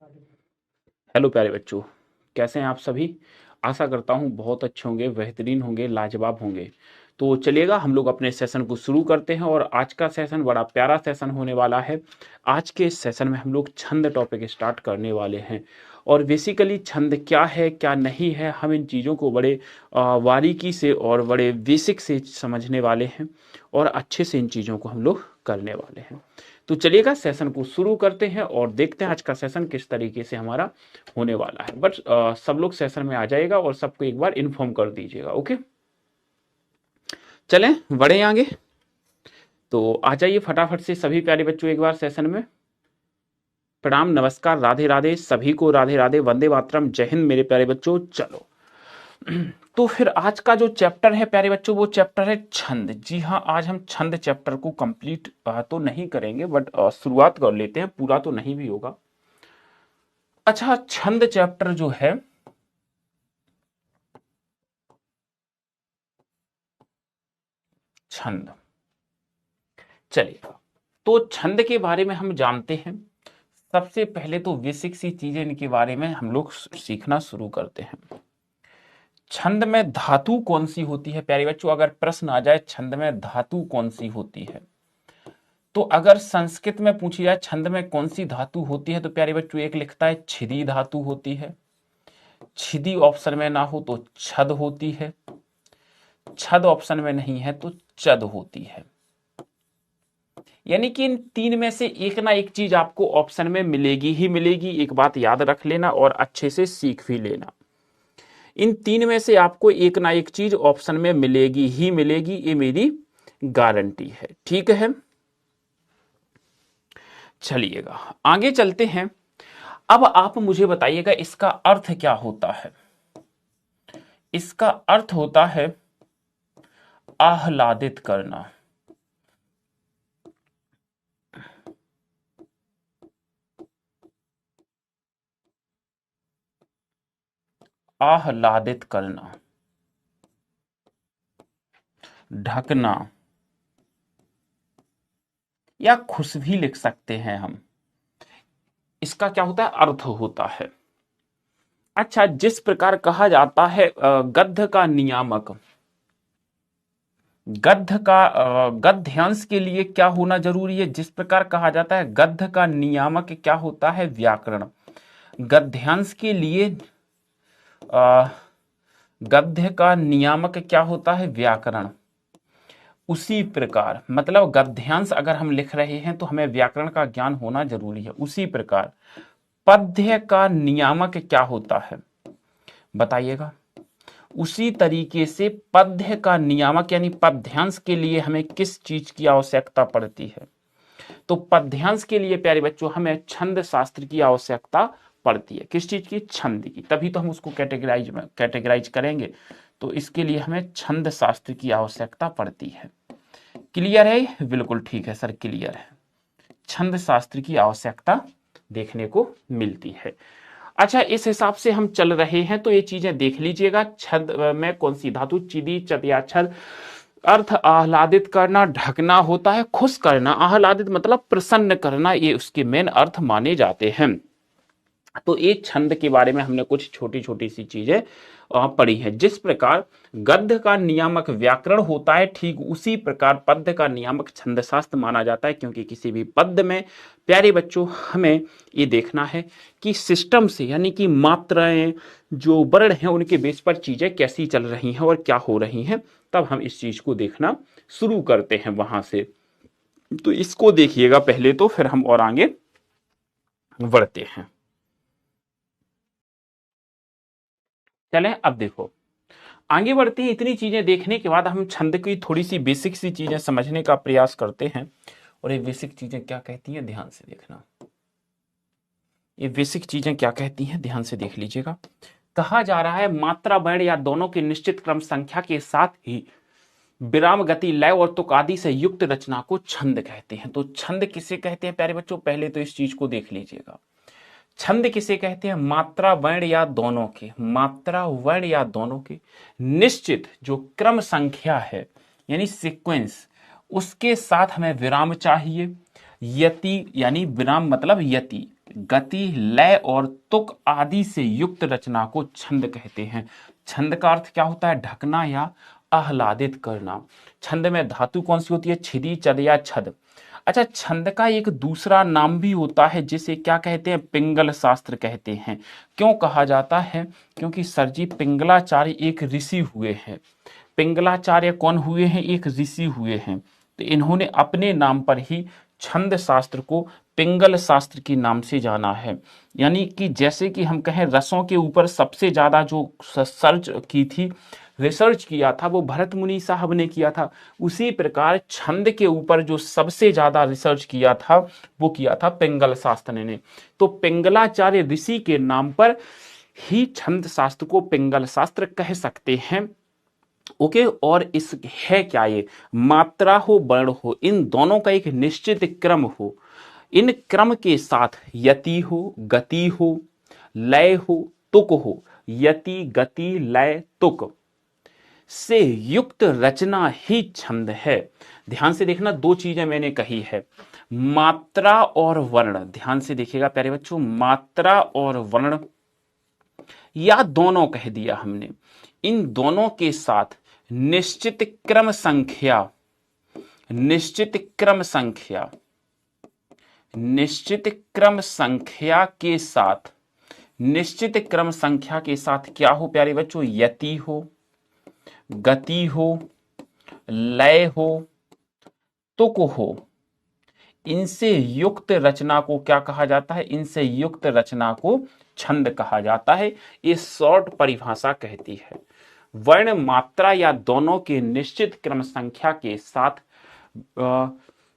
Hello प्यारे बच्चों, कैसे हैं आप सभी। आशा करता हूँ बहुत अच्छे होंगे, बेहतरीन होंगे, लाजवाब होंगे। तो चलिएगा हम लोग अपने सेशन को शुरू करते हैं और आज का सेशन बड़ा प्यारा सेशन होने वाला है। आज के इस सेशन में हम लोग छंद टॉपिक स्टार्ट करने वाले हैं और बेसिकली छंद क्या है क्या नहीं है, हम इन चीज़ों को बड़े बारीकी से और बड़े बेसिक से समझने वाले हैं और अच्छे से इन चीज़ों को हम लोग करने वाले हैं। तो चलिएगा सेशन को शुरू करते हैं और देखते हैं आज का सेशन किस तरीके से हमारा होने वाला है। बट सब लोग सेशन में आ जाएगा और सबको एक बार इन्फॉर्म कर दीजिएगा। ओके, चलें बढ़े आगे। तो आ जाइए फटाफट से सभी प्यारे बच्चों एक बार सेशन में। प्रणाम, नमस्कार, राधे राधे सभी को, राधे राधे, वंदे मातरम, जय हिंद मेरे प्यारे बच्चों। चलो तो फिर आज का जो चैप्टर है प्यारे बच्चों वो चैप्टर है छंद। जी हाँ, आज हम छंद चैप्टर को कंप्लीट तो नहीं करेंगे बट शुरुआत कर लेते हैं, पूरा तो नहीं भी होगा। अच्छा, छंद चैप्टर जो है छंद, चलिए तो छंद के बारे में हम जानते हैं। सबसे पहले तो बेसिक सी चीजें इनके बारे में हम लोग सीखना शुरू करते हैं। छंद में धातु कौन सी होती है प्यारे बच्चों, अगर प्रश्न आ जाए छंद में धातु कौन सी होती है, तो अगर संस्कृत में पूछी जाए छंद में कौन सी धातु होती है, तो प्यारे बच्चों एक लिखता है छिदी धातु होती है। छिदी ऑप्शन में ना हो तो छद होती है। छद ऑप्शन में नहीं है तो चद होती है। यानी कि इन तीन में से एक ना एक चीज आपको ऑप्शन में मिलेगी ही मिलेगी। एक बात याद रख लेना और अच्छे से सीख भी लेना, इन तीन में से आपको एक ना एक चीज ऑप्शन में मिलेगी ही मिलेगी, ये मेरी गारंटी है। ठीक है, चलिएगा आगे चलते हैं। अब आप मुझे बताइएगा इसका अर्थ क्या होता है। इसका अर्थ होता है आह्लादित करना। आह्लादित करना, ढकना, या खुश भी लिख सकते हैं हम। इसका क्या होता है, अर्थ होता है। अच्छा, जिस प्रकार कहा जाता है गद्य का नियामक, गद्य का गद्यांश के लिए क्या होना जरूरी है, जिस प्रकार कहा जाता है गद्य का नियामक क्या होता है, व्याकरण। गद्यांश के लिए गद्य का नियामक क्या होता है, व्याकरण। उसी प्रकार मतलब गद्यांश अगर हम लिख रहे हैं तो हमें व्याकरण का ज्ञान होना जरूरी है। उसी प्रकार पद्य का नियामक क्या होता है, बताइएगा। उसी तरीके से पद्य का नियामक यानी पद्यांश के लिए हमें किस चीज की आवश्यकता पड़ती है, तो पद्यांश के लिए प्यारे बच्चों हमें छंद शास्त्र की आवश्यकता पड़ती है। किस चीज की, छंद की, तभी तो हम उसको कैटेगराइज करेंगे। तो इसके लिए हमें छंद शास्त्र की आवश्यकता पड़ती है। क्लियर है, बिल्कुल ठीक है सर, क्लियर है। छंद शास्त्र की आवश्यकता देखने को मिलती है। अच्छा, इस हिसाब से हम चल रहे हैं तो ये चीजें देख लीजिएगा। छंद में कौन सी धातु, चिदी, चद या छद। अर्थ आह्लादित करना, ढकना होता है, खुश करना। आह्लादित मतलब प्रसन्न करना, ये उसके मेन अर्थ माने जाते हैं। तो ये छंद के बारे में हमने कुछ छोटी छोटी सी चीजें पढ़ी है। जिस प्रकार गद्य का नियामक व्याकरण होता है, ठीक उसी प्रकार पद्य का नियामक छंदशास्त्र माना जाता है। क्योंकि किसी भी पद्य में प्यारे बच्चों हमें ये देखना है कि सिस्टम से, यानी कि मात्राएं जो वर्ण हैं उनके बेस पर चीजें कैसी चल रही हैं और क्या हो रही हैं, तब हम इस चीज को देखना शुरू करते हैं वहां से। तो इसको देखिएगा पहले, तो फिर हम और आगे बढ़ते हैं। चलें अब देखो आगे बढ़ते हैं। इतनी चीजें देखने के बाद हम छंद की थोड़ी सी बेसिक सी चीजें समझने का प्रयास करते हैं। और ये बेसिक चीजें क्या कहती हैं, ध्यान से देखना। ये बेसिक चीजें क्या कहती हैं, ध्यान से देख लीजिएगा। कहा जा रहा है मात्रा वर्ण या दोनों की निश्चित क्रम संख्या के साथ ही विराम, गति, लय और तुक आदि से युक्त रचना को छंद कहते हैं। तो छंद किसे कहते हैं प्यारे बच्चों, पहले तो इस चीज को देख लीजिएगा। छंद किसे कहते हैं, मात्रा वर्ण या दोनों के, मात्रा वर्ण या दोनों के निश्चित जो क्रम संख्या है यानी सीक्वेंस, उसके साथ हमें विराम चाहिए। यति यानी विराम मतलब यति, गति, लय और तुक आदि से युक्त रचना को छंद कहते हैं। छंद का अर्थ क्या होता है? ढकना या आह्लादित करना। छंद में धातु कौन सी होती है? छिदी, चद या छद। अच्छा, छंद का एक दूसरा नाम भी होता है जिसे क्या कहते हैं? पिंगल शास्त्र कहते हैं। क्यों कहा जाता है? क्योंकि सर जी पिंगलाचार्य एक ऋषि हुए हैं। पिंगलाचार्य कौन हुए हैं? एक ऋषि हुए हैं। तो इन्होंने अपने नाम पर ही छंद शास्त्र को पिंगल शास्त्र के नाम से जाना है। यानी कि जैसे कि हम कहें रसों के ऊपर सबसे ज्यादा जो सर्च की थी, रिसर्च किया था, वो भरत मुनि साहब ने किया था। उसी प्रकार छंद के ऊपर जो सबसे ज्यादा रिसर्च किया था वो किया था पिंगल शास्त्र ने। तो पिंगलाचार्य ऋषि के नाम पर ही छंद शास्त्र को पिंगल शास्त्र कह सकते हैं। ओके, और इस है क्या? ये मात्रा हो, वर्ण हो, इन दोनों का एक निश्चित क्रम हो। इन क्रम के साथ यति हो, गति हो, लय हो, तुक हो। यति, गति, लय, तुक से युक्त रचना ही छंद है। ध्यान से देखना, दो चीजें मैंने कही है, मात्रा और वर्ण। ध्यान से देखिएगा प्यारे बच्चों, मात्रा और वर्ण या दोनों कह दिया हमने। इन दोनों के साथ निश्चित क्रम संख्या, निश्चित क्रम संख्या, निश्चित क्रम संख्या के साथ, निश्चित क्रम संख्या के साथ क्या हो प्यारे बच्चों? यति हो, गति हो, लय हो, तुक हो। इनसे युक्त रचना को क्या कहा जाता है? इनसे युक्त रचना को छंद कहा जाता है। ये शॉर्ट परिभाषा कहती है। वर्ण, मात्रा या दोनों के निश्चित क्रम संख्या के साथ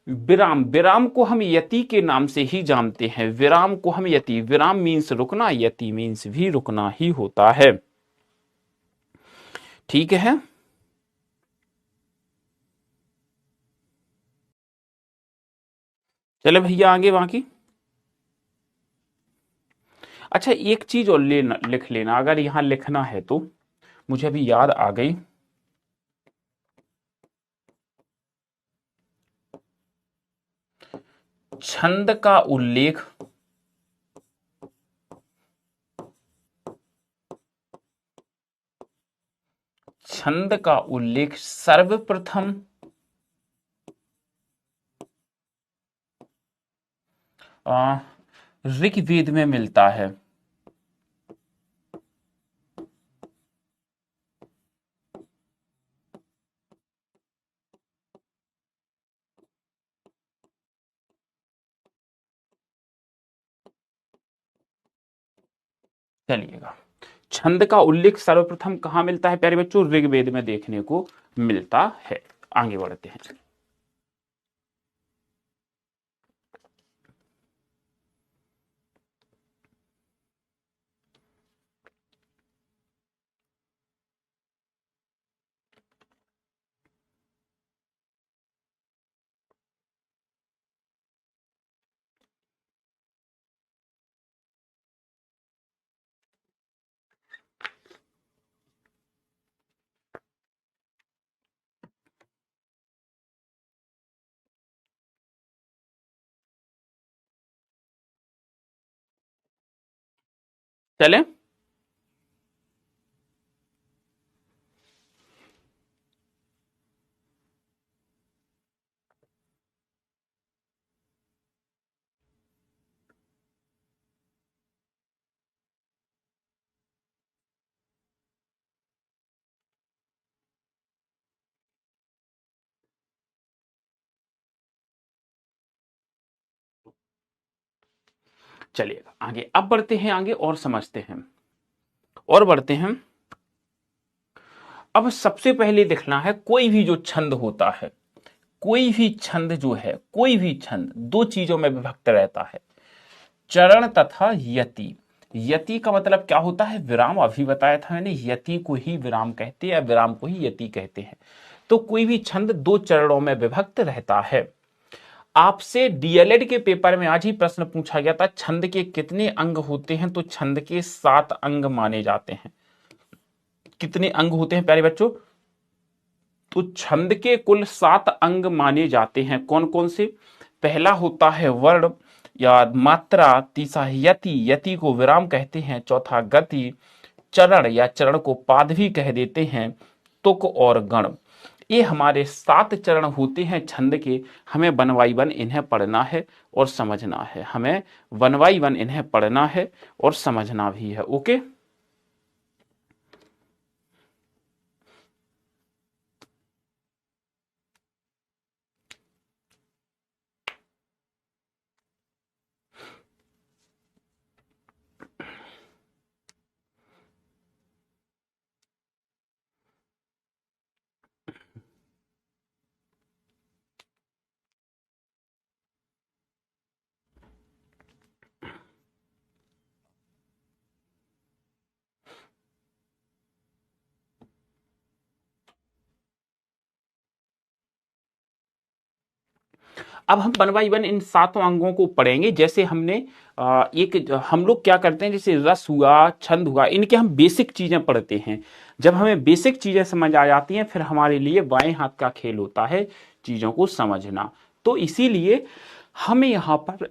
विराम, विराम को हम यति के नाम से ही जानते हैं। विराम को हम यति, विराम मीन्स रुकना, यति मीन्स भी रुकना ही होता है। ठीक है, चले भैया आगे बाकी। अच्छा, एक चीज और लेना, लिख लेना, अगर यहां लिखना है तो मुझे अभी याद आ गई। छंद का उल्लेख छंद का उल्लेख सर्वप्रथम ऋग्वेद में मिलता है। चलिएगा, छंद का उल्लेख सर्वप्रथम कहां मिलता है प्यारे बच्चों? ऋग्वेद में देखने को मिलता है। आगे बढ़ते हैं। चलें, चलिएगा आगे। अब बढ़ते हैं आगे और समझते हैं और बढ़ते हैं। अब सबसे पहले देखना है, कोई भी जो छंद होता है, कोई भी छंद जो है, कोई भी छंद दो चीजों में विभक्त रहता है, चरण तथा यति। यति का मतलब क्या होता है? विराम। अभी बताया था मैंने, यति को ही विराम कहते हैं या विराम को ही यति कहते हैं। तो कोई भी छंद दो चरणों में विभक्त रहता है। आपसे डीएलएड के पेपर में आज ही प्रश्न पूछा गया था, छंद के कितने अंग होते हैं? तो छंद के 7 अंग माने जाते हैं। कितने अंग होते हैं प्यारे बच्चों? तो छंद के कुल 7 अंग माने जाते हैं। कौन कौन से? पहला होता है वर्ण, या मात्रा, तीसरा यति, यति को विराम कहते हैं, चौथा गति, चरण या चरण को पाद भी कह देते हैं, तुक और गण। ये हमारे 7 चरण होते हैं छंद के। हमें वन बाई वन इन्हें पढ़ना है और समझना है, हमें वन बाई वन इन्हें पढ़ना है और समझना भी है। ओके, अब हम वन बाई वन इन 7 अंगों को पढ़ेंगे। जैसे हमने एक हम लोग क्या करते हैं, जैसे रस हुआ, छंद हुआ, इनके हम बेसिक चीजें पढ़ते हैं। जब हमें बेसिक चीजें समझ आ जाती हैं, फिर हमारे लिए बाएं हाथ का खेल होता है चीजों को समझना। तो इसीलिए हमें यहाँ पर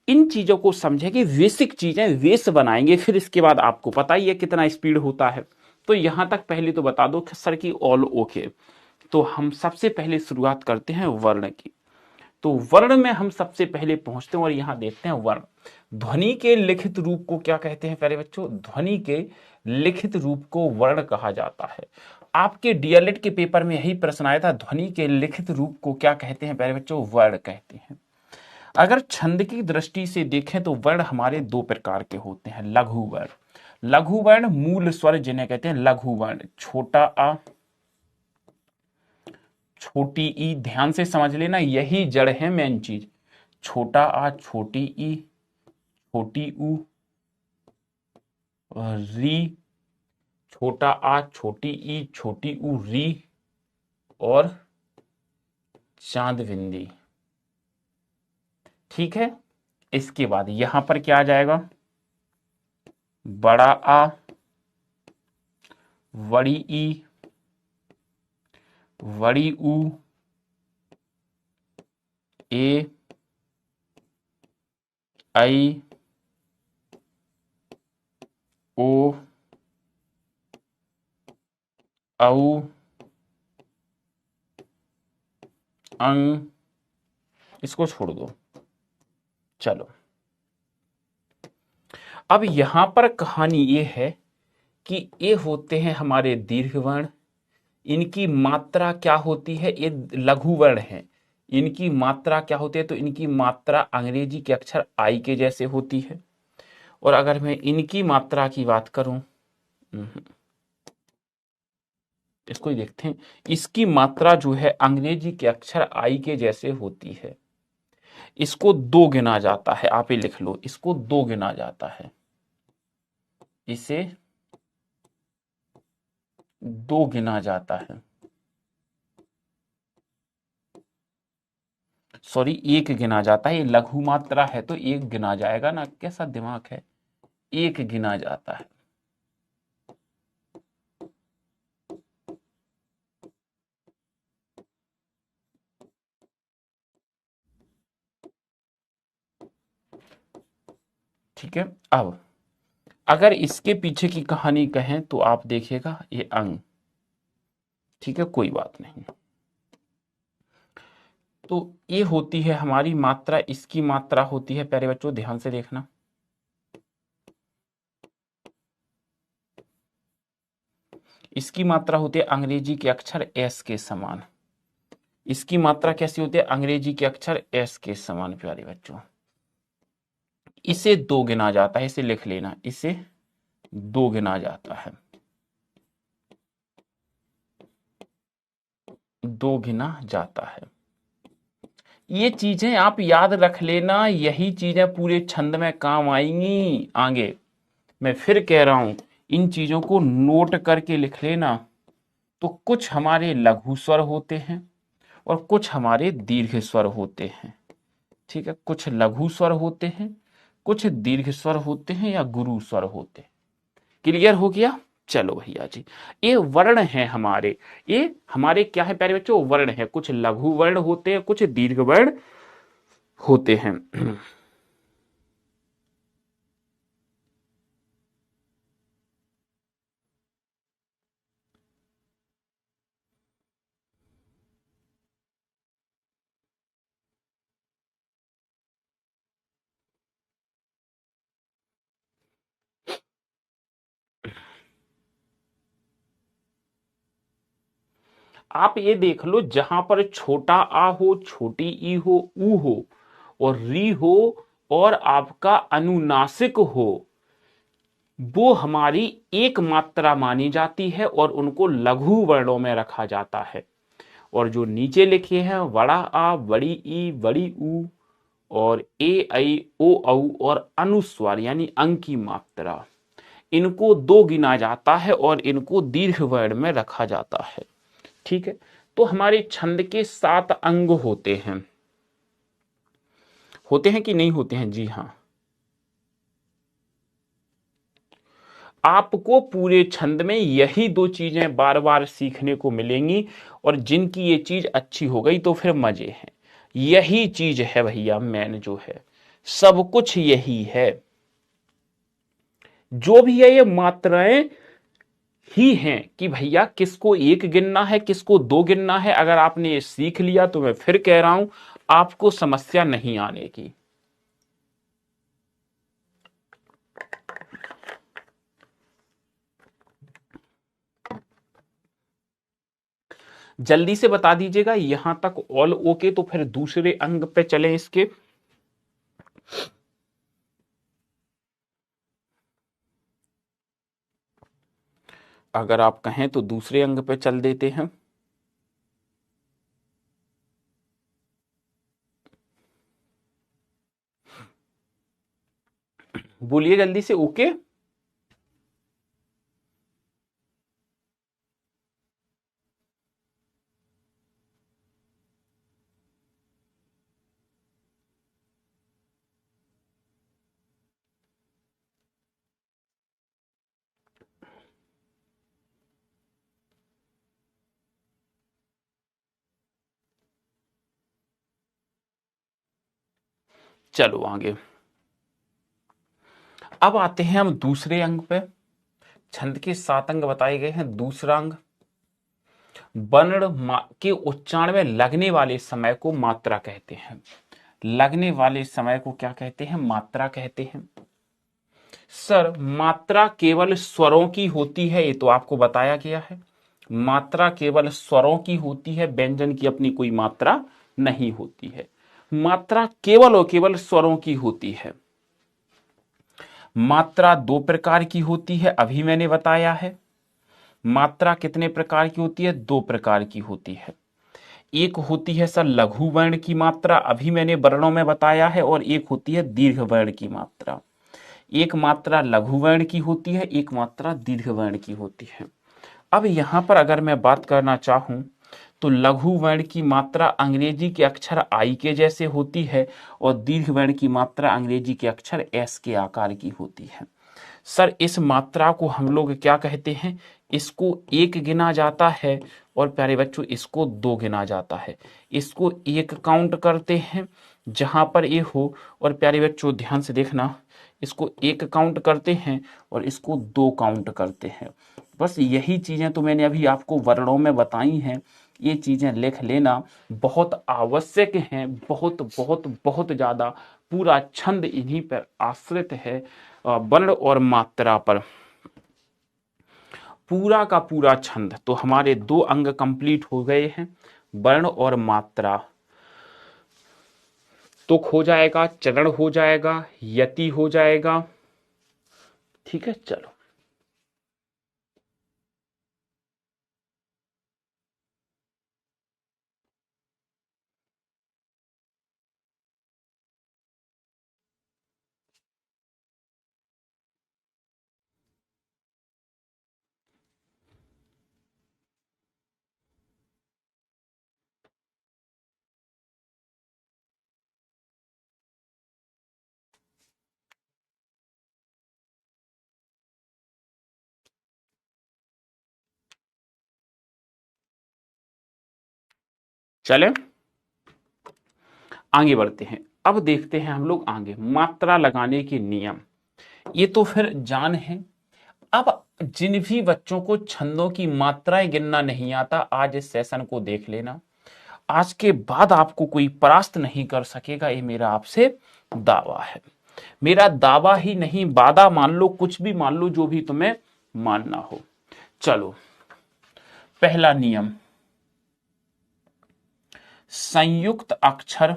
इन चीजों को समझे कि बेसिक चीजें बेस बनाएंगे, फिर इसके बाद आपको पता ही है कितना स्पीड होता है। तो यहां तक पहले तो बता दो सर की ऑल ओके। तो हम सबसे पहले शुरुआत करते हैं वर्ण की। तो वर्ण में हम सबसे पहले पहुंचते हैं और यहां देखते हैं वर्ण। ध्वनि के लिखित रूप को क्या कहते हैं प्यारे बच्चों? ध्वनि के लिखित रूप को वर्ण कहा जाता है। आपके डीएलएड के पेपर में यही प्रश्न आया था, ध्वनि के लिखित रूप को क्या कहते हैं प्यारे बच्चों? वर्ण कहते हैं। अगर छंद की दृष्टि से देखें तो वर्ण हमारे 2 प्रकार के होते हैं। लघु वर्ण, लघु वर्ण मूल स्वर जिन्हें कहते हैं लघु वर्ण। छोटा आ, छोटी ई, ध्यान से समझ लेना, यही जड़ है मेन चीज। छोटा आ, छोटी ई, छोटी ऊ, री, छोटा आ, छोटी ई, छोटी ऊ, री और चांद बिंदी। ठीक है, इसके बाद यहां पर क्या आ जाएगा? बड़ा आ, बड़ी ई, बड़ी ऊ, ए, आई, ओ, औ, अंग। इसको छोड़ दो। चलो, अब यहां पर कहानी ये है कि ये होते हैं हमारे दीर्घ वर्ण। इनकी मात्रा क्या होती है? ये लघु वर्ण है, इनकी मात्रा क्या होती है? तो इनकी मात्रा अंग्रेजी के अक्षर आई के जैसे होती है। और अगर मैं इनकी मात्रा की बात करूं, इसको ही देखते हैं। इसकी मात्रा जो है अंग्रेजी के अक्षर आई के जैसे होती है। इसको 2 गिना जाता है, आप ये लिख लो, इसको 2 गिना जाता है, इसे 2 गिना जाता है। सॉरी, 1 गिना जाता है। ये लघु मात्रा है तो 1 गिना जाएगा ना, कैसा दिमाग है, 1 गिना जाता है। ठीक है, अब अगर इसके पीछे की कहानी कहें तो आप देखिएगा ये अंग। ठीक है, कोई बात नहीं। तो ये होती है हमारी मात्रा, इसकी मात्रा होती है, प्यारे बच्चों ध्यान से देखना, इसकी मात्रा होती है अंग्रेजी के अक्षर एस के समान। इसकी मात्रा कैसी होती है? अंग्रेजी के अक्षर एस के समान प्यारे बच्चों। इसे 2 गिना जाता है, इसे लिख लेना, इसे 2 गिना जाता है, 2 गिना जाता है। ये चीजें आप याद रख लेना, यही चीजें पूरे छंद में काम आएंगी आगे। मैं फिर कह रहा हूं, इन चीजों को नोट करके लिख लेना। तो कुछ हमारे लघु स्वर होते हैं और कुछ हमारे दीर्घ स्वर होते हैं। ठीक है, कुछ लघु स्वर होते हैं, कुछ दीर्घ स्वर होते हैं या गुरु स्वर होते हैं। क्लियर हो गया? चलो भैया जी, ये वर्ण है हमारे, ये हमारे क्या है प्यारे बच्चों? वर्ण है। कुछ लघु वर्ण होते हैं, कुछ दीर्घ वर्ण होते हैं। आप ये देख लो, जहां पर छोटा आ हो, छोटी ई हो, ऊ हो और री हो और आपका अनुनासिक हो, वो हमारी एक मात्रा मानी जाती है और उनको लघु वर्णों में रखा जाता है। और जो नीचे लिखे हैं बड़ा आ, बड़ी ई, बड़ी ऊ और ए ऐ ओ औ और अनुस्वार यानी अंग की मात्रा, इनको दो गिना जाता है और इनको दीर्घ वर्ण में रखा जाता है। ठीक है, तो हमारे छंद के 7 अंग होते हैं कि नहीं होते हैं? जी हाँ। आपको पूरे छंद में यही 2 चीजें बार बार सीखने को मिलेंगी और जिनकी ये चीज अच्छी हो गई तो फिर मजे हैं। यही चीज है भैया, मैन जो है सब कुछ यही है। जो भी है ये मात्राएं ही हैं कि भैया किसको एक गिनना है, किसको दो गिनना है। अगर आपने ये सीख लिया तो मैं फिर कह रहा हूं आपको समस्या नहीं आने की। जल्दी से बता दीजिएगा यहां तक ऑल ओके, तो फिर दूसरे अंग पे चलें इसके। अगर आप कहें तो दूसरे अंग पे चल देते हैं। बोलिए जल्दी से। ओके, चलो आगे। अब आते हैं हम दूसरे अंग पे। छंद के 7 अंग बताए गए हैं। दूसरा अंग, वर्ण के उच्चारण में लगने वाले समय को मात्रा कहते हैं। लगने वाले समय को क्या कहते हैं? मात्रा कहते हैं। सर, मात्रा केवल स्वरों की होती है, ये तो आपको बताया गया है। मात्रा केवल स्वरों की होती है, व्यंजन की अपनी कोई मात्रा नहीं होती है। मात्रा केवल और केवल स्वरों की होती है। मात्रा 2 प्रकार की होती है, अभी मैंने बताया है। मात्रा कितने प्रकार की होती है? 2 प्रकार की होती है। एक होती है सर लघु वर्ण की मात्रा, अभी मैंने वर्णों में बताया है, और एक होती है दीर्घ वर्ण की मात्रा। एक मात्रा लघु वर्ण की होती है, एक मात्रा दीर्घ वर्ण की होती है। अब यहां पर अगर मैं बात करना चाहूं तो लघु वर्ण की मात्रा अंग्रेजी के अक्षर आई के जैसे होती है और दीर्घ वर्ण की मात्रा अंग्रेजी के अक्षर एस के आकार की होती है। सर, इस मात्रा को हम लोग क्या कहते हैं? इसको 1 गिना जाता है और प्यारे बच्चों इसको 2 गिना जाता है। इसको 1 काउंट करते हैं जहां पर ये हो, और प्यारे बच्चों ध्यान से देखना, इसको 1 काउंट करते हैं और इसको 2 काउंट करते हैं। बस यही चीजें तो मैंने अभी आपको वर्णों में बताई हैं। ये चीजें लिख लेना बहुत आवश्यक हैं, बहुत बहुत बहुत ज्यादा। पूरा छंद इन्हीं पर आश्रित है, वर्ण और मात्रा पर। पूरा का पूरा छंद। तो हमारे 2 अंग कंप्लीट हो गए हैं, वर्ण और मात्रा। तुक हो जाएगा, चरण हो जाएगा, यति हो जाएगा। ठीक है, चलो चले आगे बढ़ते हैं। अब देखते हैं हम लोग आगे मात्रा लगाने के नियम। ये तो फिर जान है। अब जिन भी बच्चों को छंदों की मात्राएं गिनना नहीं आता, आज इस सेशन को देख लेना। आज के बाद आपको कोई परास्त नहीं कर सकेगा, ये मेरा आपसे दावा है। मेरा दावा ही नहीं, वादा मान लो, कुछ भी मान लो, जो भी तुम्हें मानना हो। चलो, पहला नियम, संयुक्त अक्षर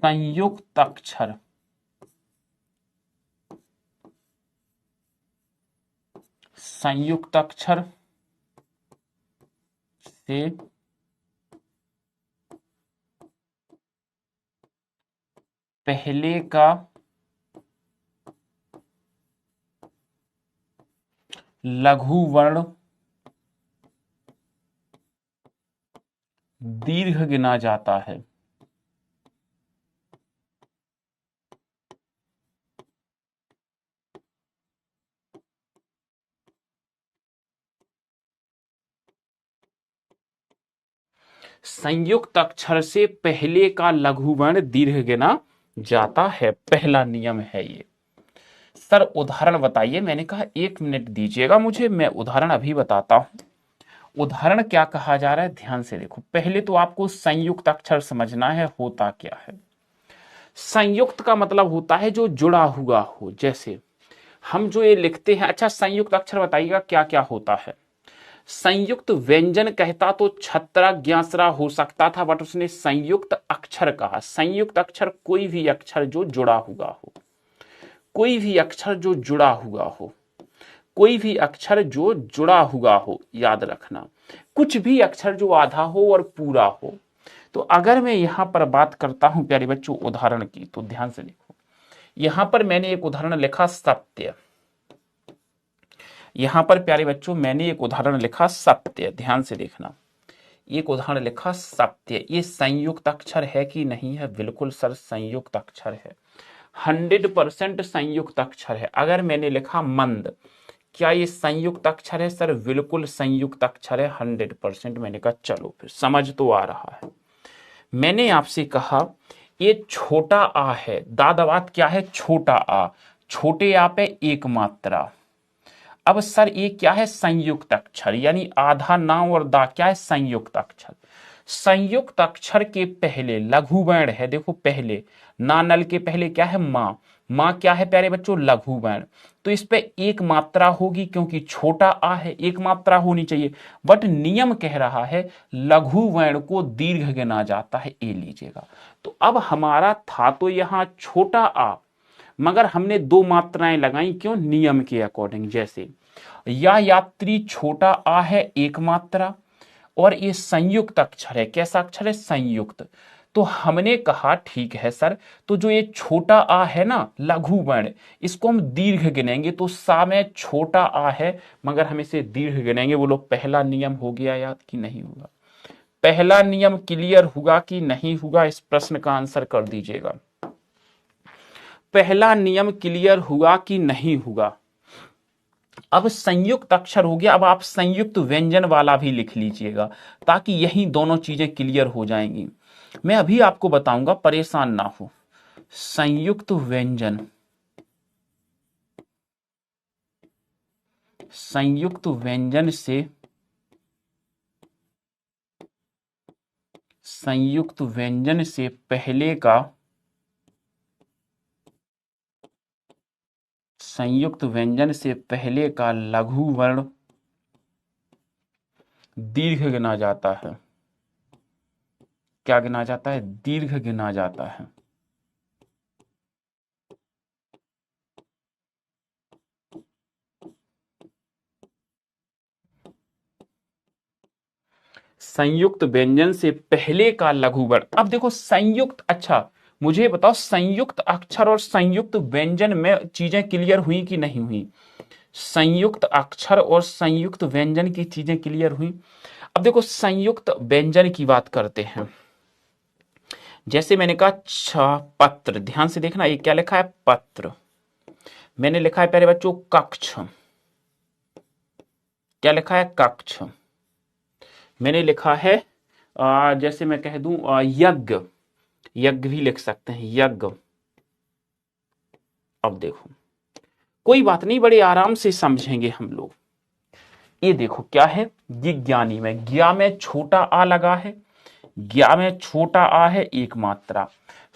संयुक्त अक्षर संयुक्त अक्षर से पहले का लघु वर्ण दीर्घ गिना जाता है। संयुक्त अक्षर से पहले का लघु वर्ण दीर्घ गिना जाता है, पहला नियम है ये। सर उदाहरण बताइए। मैंने कहा 1 मिनट दीजिएगा मुझे, मैं उदाहरण अभी बताता हूं। उदाहरण क्या कहा जा रहा है, ध्यान से देखो। पहले तो आपको संयुक्त अक्षर समझना है होता क्या है। संयुक्त का मतलब होता है जो जुड़ा हुआ हो। जैसे हम जो ये लिखते हैं, अच्छा संयुक्त अक्षर बताइएगा क्या क्या होता है। संयुक्त व्यंजन कहता तो छत्रा ज्ञासरा हो सकता था, बट उसने संयुक्त अक्षर कहा। संयुक्त अक्षर कोई भी अक्षर जो जुड़ा हुआ हो, कोई भी अक्षर जो जुड़ा हुआ हो, कोई भी अक्षर जो जुड़ा हुआ हो, याद रखना। कुछ भी अक्षर जो आधा हो और पूरा हो। तो अगर मैं यहां पर बात करता हूं प्यारे बच्चों उदाहरण की, तो ध्यान से देखो। यहां पर मैंने एक उदाहरण लिखा सत्य। यहां पर प्यारे बच्चों मैंने एक उदाहरण लिखा सत्य, ध्यान से देखना। एक उदाहरण लिखा सत्य। ये संयुक्त अक्षर है कि नहीं है? बिल्कुल सर संयुक्त अक्षर है, 100% संयुक्त अक्षर है। अगर मैंने लिखा मंद, क्या ये संयुक्त अक्षर है? सर बिल्कुल संयुक्त अक्षर है, 100%। मैंने कहा चलो फिर समझ तो आ रहा है। मैंने आपसे कहा ये छोटा आ है, दादाबात क्या है? छोटा आ। छोटे आ पे एक मात्रा। अब सर ये क्या है? संयुक्त अक्षर, यानी आधा ना और दा क्या है? संयुक्त अक्षर। संयुक्त अक्षर के पहले लघु वर्ण है, देखो पहले ना नल के पहले क्या है? मां। मां क्या है प्यारे बच्चों? लघु वर्ण। तो इस पे एक मात्रा होगी, क्योंकि छोटा आ है, एक मात्रा होनी चाहिए। बट नियम कह रहा है लघु वर्ण को दीर्घ गिना जाता है, ये लीजिएगा। तो अब हमारा था तो यहां छोटा आ, मगर हमने 2 मात्राएं लगाई, क्यों? नियम के अकॉर्डिंग। जैसे या यात्री छोटा आ है एक मात्रा, और ये संयुक्त अक्षर है। कैसा अक्षर है? संयुक्त। तो हमने कहा ठीक है सर, तो जो ये छोटा आ है ना लघु वर्ण, इसको हम दीर्घ गिनेंगे। तो सा में छोटा आ है, मगर हम इसे दीर्घ गिनेंगे। बोलो पहला नियम हो गया याद कि नहीं हुआ? पहला नियम क्लियर हुआ कि नहीं हुआ? इस प्रश्न का आंसर कर दीजिएगा। पहला नियम क्लियर हुआ कि नहीं हुआ? अब संयुक्त अक्षर हो गया, अब आप संयुक्त व्यंजन वाला भी लिख लीजिएगा, ताकि यही दोनों चीजें क्लियर हो जाएंगी। मैं अभी आपको बताऊंगा, परेशान ना हो। संयुक्त व्यंजन, संयुक्त व्यंजन से, संयुक्त व्यंजन से पहले का, संयुक्त व्यंजन से पहले का लघु वर्ण दीर्घ गिना जाता है। क्या गिना जाता है? दीर्घ गिना जाता है। संयुक्त व्यंजन से पहले का लघु वर्ण। अब देखो संयुक्त, अच्छा मुझे बताओ संयुक्त अक्षर और संयुक्त व्यंजन में चीजें क्लियर हुई कि नहीं हुई? संयुक्त अक्षर और संयुक्त व्यंजन की चीजें क्लियर हुई। अब देखो संयुक्त व्यंजन की बात करते हैं। जैसे मैंने कहा पत्र, ध्यान से देखना, ये क्या लिखा है? पत्र। मैंने लिखा है प्यारे बच्चों कक्ष। क्या लिखा है? कक्ष। मैंने लिखा है जैसे मैं कह दूं यज्ञ, यज्ञ भी लिख सकते हैं, यज्ञ। अब देखो कोई बात नहीं, बड़े आराम से समझेंगे हम लोग। ये देखो क्या है? जिज्ञानी में ज्ञा में छोटा आ लगा है, ज्ञा में छोटा आ है एक मात्रा।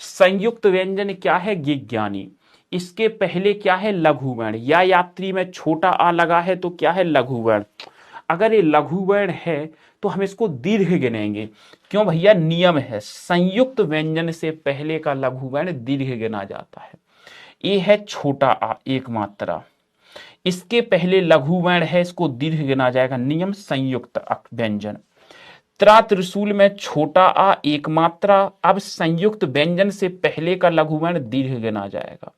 संयुक्त व्यंजन क्या है? जिज्ञानी। इसके पहले क्या है, लघु वर्ण, या यात्री में छोटा आ लगा है तो क्या है, लघु वर्ण। अगर ये लघु वर्ण है तो हम इसको दीर्घ गिनेंगे। क्यों भैया, नियम है, संयुक्त व्यंजन से पहले का लघु वर्ण दीर्घ गिना जाता है। ये है छोटा आ, एक मात्रा, इसके पहले लघु वर्ण है, इसको दीर्घ गिना जाएगा, नियम संयुक्त व्यंजन। त्रा त्रिशूल में छोटा आ एक मात्रा, अब संयुक्त व्यंजन से पहले का लघु वर्ण दीर्घ गिना जाएगा।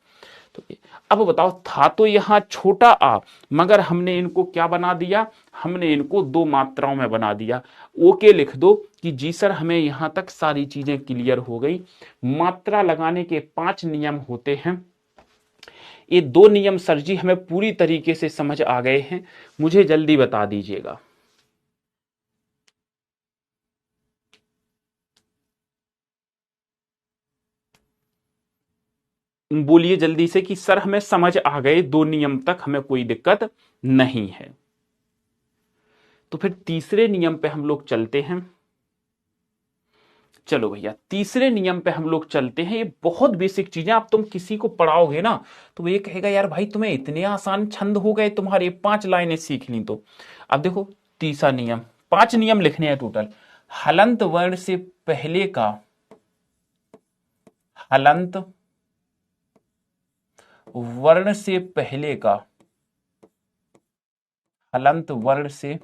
तो अब बताओ, था तो यहां छोटा आ, मगर हमने इनको क्या बना दिया, हमने इनको दो मात्राओं में बना दिया। ओके लिख दो कि जी सर हमें यहां तक सारी चीजें क्लियर हो गई। मात्रा लगाने के 5 नियम होते हैं। ये 2 नियम सर जी हमें पूरी तरीके से समझ आ गए हैं, मुझे जल्दी बता दीजिएगा। बोलिए जल्दी से कि सर हमें समझ आ गए, 2 नियम तक हमें कोई दिक्कत नहीं है। तो फिर तीसरे नियम पे हम लोग चलते हैं। चलो भैया, तीसरे नियम पे हम लोग चलते हैं। ये बहुत बेसिक चीजें, आप तुम किसी को पढ़ाओगे ना तो वो ये कहेगा यार भाई तुम्हें इतने आसान छंद हो गए, तुम्हारे 5 लाइनें सीख ली। तो अब देखो तीसरा नियम, 5 नियम लिखने हैं टोटल। हलंत वर्ण से पहले का, हलंत वर्ण से पहले का, हलंत वर्ण से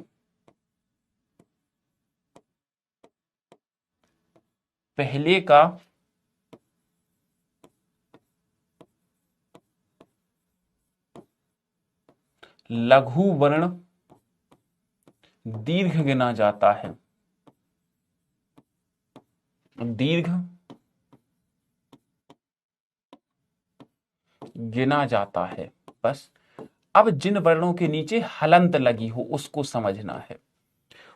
पहले का लघु वर्ण दीर्घ गिना जाता है, दीर्घ गिना जाता है। बस अब जिन वर्णों के नीचे हलंत लगी हो उसको समझना है।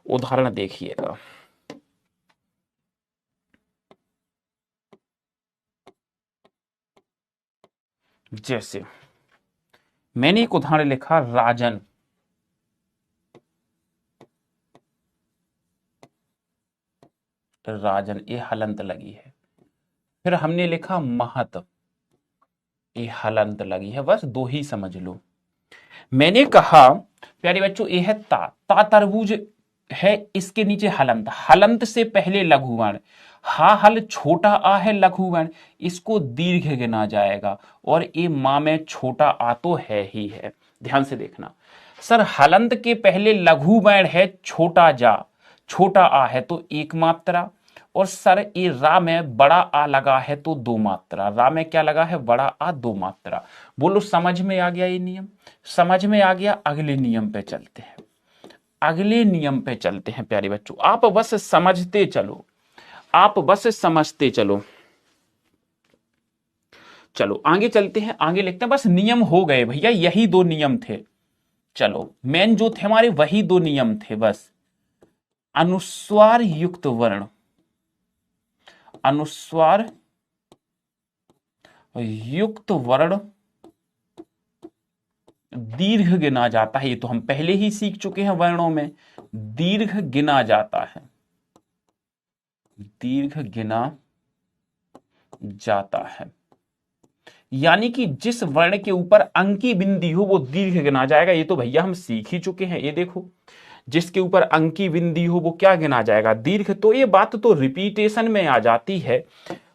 उदाहरण देखिएगा, जैसे मैंने एक उदाहरण लिखा, राजन, राजन ये हलंत लगी है। फिर हमने लिखा महत, ये हलंत लगी है। बस 2 ही समझ लो। मैंने कहा प्यारे बच्चों ये है ता तरबूज है, इसके नीचे हलंत, हलंत से पहले लघु वर्ण, हा हल छोटा आ है लघु वर्ण, इसको दीर्घ गिना जाएगा। और ये मां में छोटा आ तो है ही है। ध्यान से देखना सर, हलंत के पहले लघु वर्ण है छोटा जा, छोटा आ है तो एक मात्रा। और सर ये रा में बड़ा आ लगा है तो 2 मात्रा, रा में क्या लगा है, बड़ा आ 2 मात्रा। बोलो समझ में आ गया ये नियम, समझ में आ गया। अगले नियम पे चलते हैं, अगले नियम पे चलते हैं प्यारे बच्चों। आप बस समझते चलो, आप बस समझते चलो। चलो आगे चलते हैं, आगे लिखते हैं। बस नियम हो गए भैया, यही 2 नियम थे। चलो मेन जो थे हमारे वही 2 नियम थे बस। अनुस्वार युक्त वर्ण, अनुस्वार युक्त वर्ण दीर्घ गिना जाता है। ये तो हम पहले ही सीख चुके हैं, वर्णों में दीर्घ गिना जाता है, दीर्घ गिना जाता है। यानी कि जिस वर्ण के ऊपर अंकी बिंदी हो वो दीर्घ गिना जाएगा। ये तो भैया हम सीख ही चुके हैं। ये देखो, जिसके ऊपर अंकी बिंदी हो वो क्या गिना जाएगा, दीर्घ। तो ये बात तो रिपीटेशन में आ जाती है,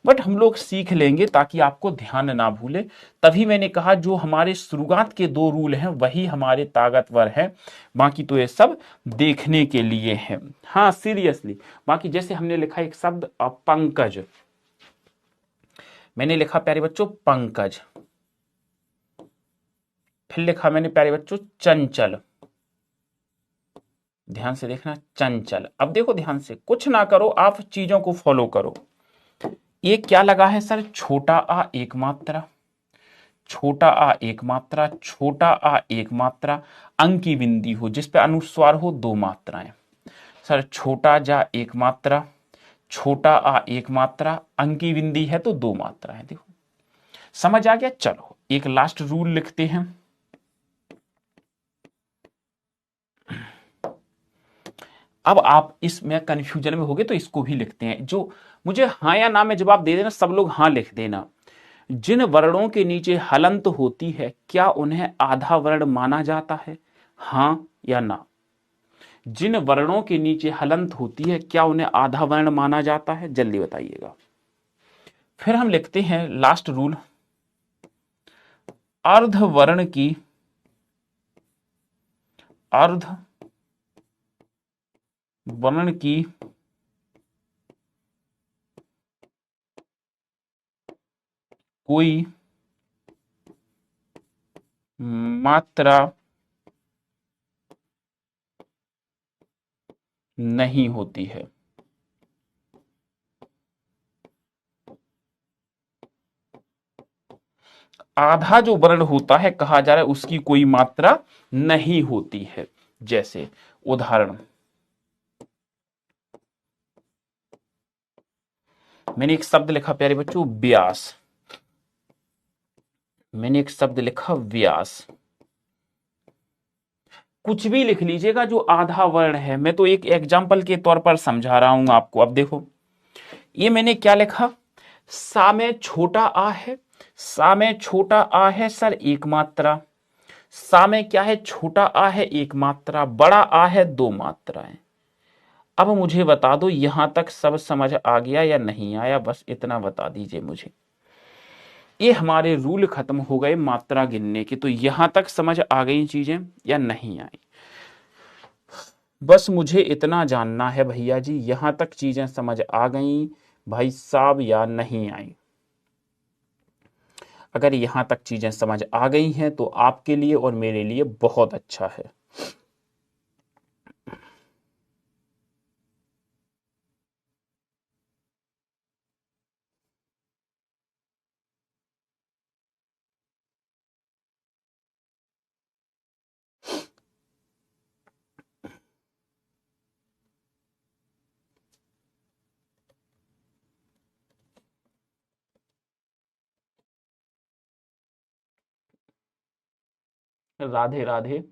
बट हम लोग सीख लेंगे ताकि आपको ध्यान ना भूले। तभी मैंने कहा जो हमारे शुरुआत के 2 रूल हैं वही हमारे ताकतवर हैं, बाकी तो ये सब देखने के लिए है। हाँ सीरियसली, बाकी जैसे हमने लिखा एक शब्द पंकज, मैंने लिखा प्यारे बच्चों पंकज। फिर लिखा मैंने प्यारे बच्चों चंचल, ध्यान से देखना चंचल। अब देखो ध्यान से, कुछ ना करो, आप चीजों को फॉलो करो। ये क्या लगा है सर, छोटा आ एक मात्रा, छोटा आ एक मात्रा, छोटा आ एक मात्रा, अंकी बिंदी हो जिस पे अनुस्वार हो 2 मात्राएं। सर छोटा जा एक मात्रा, छोटा आ एक मात्रा, अंकी बिंदी है तो 2 मात्राएं। देखो समझ आ गया। चलो एक लास्ट रूल लिखते हैं। अब आप इसमें कंफ्यूजन में होगे तो इसको भी लिखते हैं। जो मुझे हाँ या ना में जवाब दे देना, सब लोग हाँ लिख देना। जिन वर्णों के नीचे हलंत होती है क्या उन्हें आधा वर्ण माना जाता है, हां या ना? जिन वर्णों के नीचे हलंत होती है क्या उन्हें आधा वर्ण माना जाता है, जल्दी बताइएगा। फिर हम लिखते हैं लास्ट रूल, अर्ध वर्ण की कोई मात्रा नहीं होती है। आधा जो वर्ण होता है कहा जा रहा है उसकी कोई मात्रा नहीं होती है। जैसे उदाहरण, मैंने एक शब्द लिखा प्यारे बच्चों व्यास, मैंने एक शब्द लिखा व्यास, कुछ भी लिख लीजिएगा जो आधा वर्ण है, मैं तो एक एग्जाम्पल के तौर पर समझा रहा हूं आपको। अब देखो ये मैंने क्या लिखा, सा में छोटा आ है, सा में छोटा आ है सर एक मात्रा, सा में क्या है छोटा आ है एक मात्रा, बड़ा आ है दो मात्राएं। अब मुझे बता दो यहां तक सब समझ आ गया या नहीं आया, बस इतना बता दीजिए मुझे। ये हमारे रूल खत्म हो गए मात्रा गिनने के, तो यहां तक समझ आ गई चीजें या नहीं आई? बस मुझे इतना जानना है भैया जी, यहां तक चीजें समझ आ गई भाई साहब या नहीं आई? अगर यहां तक चीजें समझ आ गई हैं तो आपके लिए और मेरे लिए बहुत अच्छा है। राधे राधे।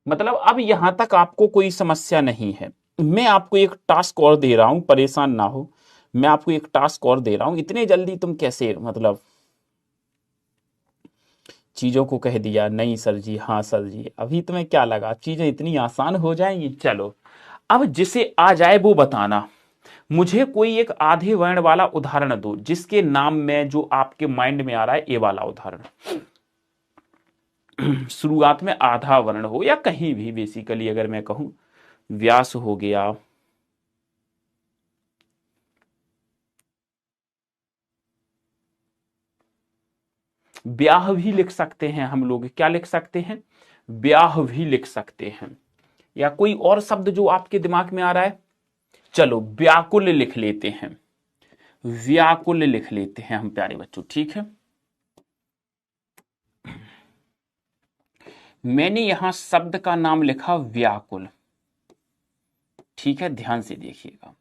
मतलब अब यहां तक आपको कोई समस्या नहीं है। मैं आपको एक टास्क और दे रहा हूं, परेशान ना हो, मैं आपको एक टास्क और दे रहा हूं। इतने जल्दी तुम कैसे मतलब चीजों को कह दिया? नहीं सर जी, हाँ सर जी, अभी तुम्हें क्या लगा चीजें इतनी आसान हो जाएंगी? चलो अब जिसे आ जाए वो बताना। मुझे कोई एक आधे वर्ण वाला उदाहरण दो जिसके नाम में जो आपके माइंड में आ रहा है ये वाला उदाहरण। शुरुआत में आधा वर्ण हो या कहीं भी, बेसिकली अगर मैं कहूं व्यास हो गया, ब्याह भी लिख सकते हैं हम लोग, क्या लिख सकते हैं? ब्याह भी लिख सकते हैं। या कोई और शब्द जो आपके दिमाग में आ रहा है? चलो व्याकुल लिख लेते हैं, व्याकुल लिख लेते हैं हम प्यारे बच्चों, ठीक है। मैंने यहां शब्द का नाम लिखा व्याकुल, ठीक है, ध्यान से देखिएगा।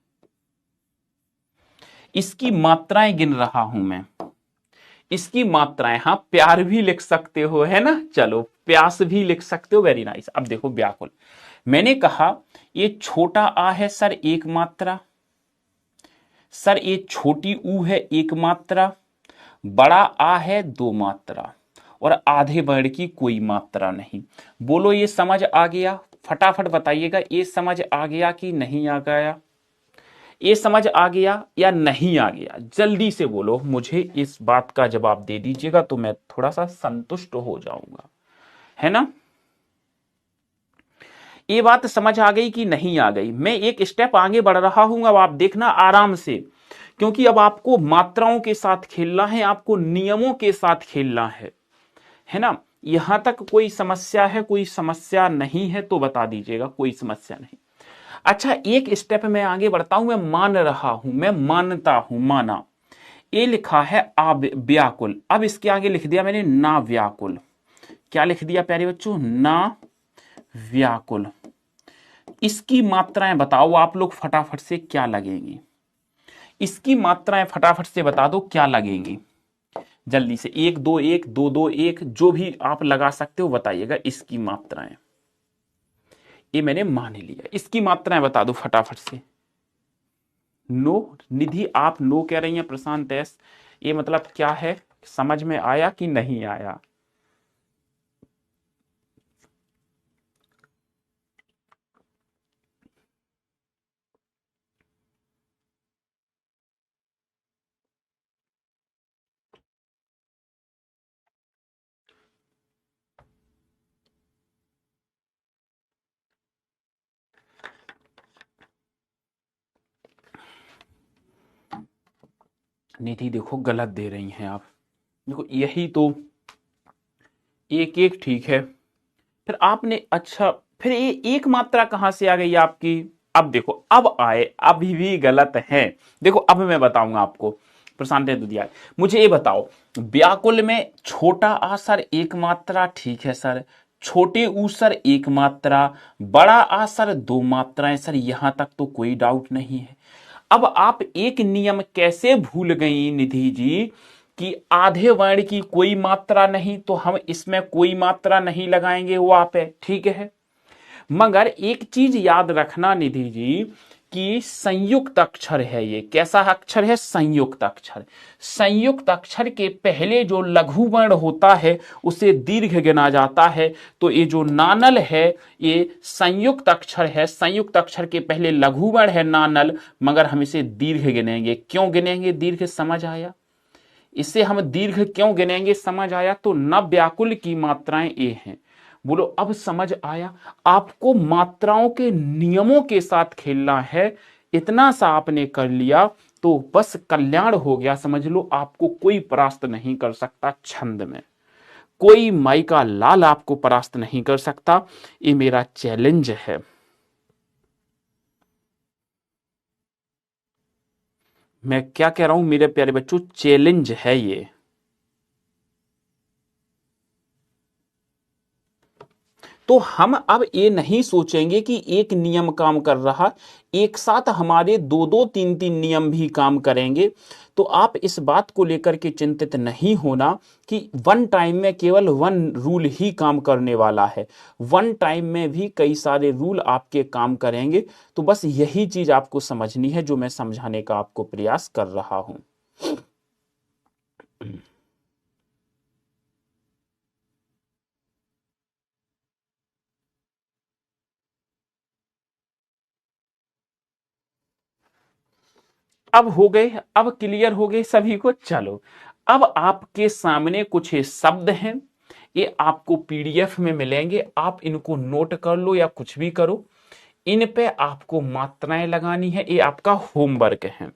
इसकी मात्राएं गिन रहा हूं मैं, इसकी मात्राएं, हाँ प्यार भी लिख सकते हो है ना, चलो प्यास भी लिख सकते हो, वेरी नाइस। अब देखो व्याकुल, मैंने कहा ये छोटा आ है सर एक मात्रा, सर ये छोटी ऊ है एक मात्रा, बड़ा आ है दो मात्रा, और आधे वर्ण की कोई मात्रा नहीं। बोलो ये समझ आ गया? फटाफट बताइएगा, ये समझ आ गया कि नहीं आ गया? ये समझ आ गया या नहीं आ गया? जल्दी से बोलो, मुझे इस बात का जवाब दे दीजिएगा तो मैं थोड़ा सा संतुष्ट हो जाऊंगा, है ना? ये बात समझ आ गई कि नहीं आ गई? मैं एक स्टेप आगे बढ़ रहा हूं, अब आप देखना आराम से, क्योंकि अब आपको मात्राओं के साथ खेलना है, आपको नियमों के साथ खेलना है ना? यहां तक कोई समस्या है? कोई समस्या नहीं है तो बता दीजिएगा, कोई समस्या नहीं। अच्छा एक स्टेप में आगे बढ़ता हूं, मैं मान रहा हूं, मैं मानता हूं, माना। ये लिखा है व्याकुल, अब इसके आगे लिख दिया मैंने ना व्याकुल। क्या लिख दिया प्यारे बच्चों? ना व्याकुल। इसकी मात्राएं बताओ आप लोग फटाफट से, क्या लगेंगी? इसकी मात्राएं फटाफट से बता दो क्या लगेंगी, जल्दी से। एक दो एक, दो दो एक, जो भी आप लगा सकते हो बताइएगा इसकी मात्राएं। ये मैंने मान लिया, इसकी मात्राएं बता दो फटाफट से। नो, निधि आप नो कह रही हैं, प्रशांत एस, ये मतलब क्या है? समझ में आया कि नहीं आया? निधि देखो गलत दे रही हैं आप। देखो यही तो एक एक ठीक है, फिर आपने अच्छा फिर ये एक मात्रा कहां से आ गई आपकी? अब देखो अब आए, अभी भी गलत है। देखो अब मैं बताऊंगा आपको। प्रशांत दुधिया, मुझे ये बताओ, व्याकुल में छोटा आ सर एक मात्रा, ठीक है सर। छोटे ऊ सर एक मात्रा, बड़ा आ सर दो मात्राएं सर, यहां तक तो कोई डाउट नहीं है। अब आप एक नियम कैसे भूल गई निधि जी कि आधे वर्ण की कोई मात्रा नहीं, तो हम इसमें कोई मात्रा नहीं लगाएंगे, वो आप है, ठीक है। मगर एक चीज याद रखना निधि जी कि संयुक्त अक्षर है ये। कैसा अक्षर है? संयुक्त अक्षर। संयुक्त अक्षर के पहले जो लघु वर्ण होता है उसे दीर्घ गिना जाता है। तो ये जो नानल है ये संयुक्त अक्षर है। संयुक्त अक्षर के पहले लघु वर्ण है नानल, मगर हम इसे दीर्घ गिनेंगे। क्यों गिनेंगे दीर्घ? समझ आया? इसे हम दीर्घ क्यों गिनेंगे? समझ आया? तो न व्याकुल की मात्राएं ये हैं। बोलो अब समझ आया? आपको मात्राओं के नियमों के साथ खेलना है। इतना सा आपने कर लिया तो बस कल्याण हो गया, समझ लो। आपको कोई परास्त नहीं कर सकता छंद में। कोई माई का लाल आपको परास्त नहीं कर सकता। ये मेरा चैलेंज है। मैं क्या कह रहा हूं मेरे प्यारे बच्चों? चैलेंज है ये। तो हम अब ये नहीं सोचेंगे कि एक नियम काम कर रहा, एक साथ हमारे दो दो तीन तीन नियम भी काम करेंगे। तो आप इस बात को लेकर के चिंतित नहीं होना कि वन टाइम में केवल वन रूल ही काम करने वाला है। वन टाइम में भी कई सारे रूल आपके काम करेंगे। तो बस यही चीज आपको समझनी है जो मैं समझाने का आपको प्रयास कर रहा हूं। अब हो गए, अब क्लियर हो गए सभी को। चलो अब आपके सामने कुछ शब्द हैं, ये आपको पीडीएफ में मिलेंगे। आप इनको नोट कर लो या कुछ भी करो। इन पे आपको मात्राएं लगानी है। ये आपका होमवर्क है।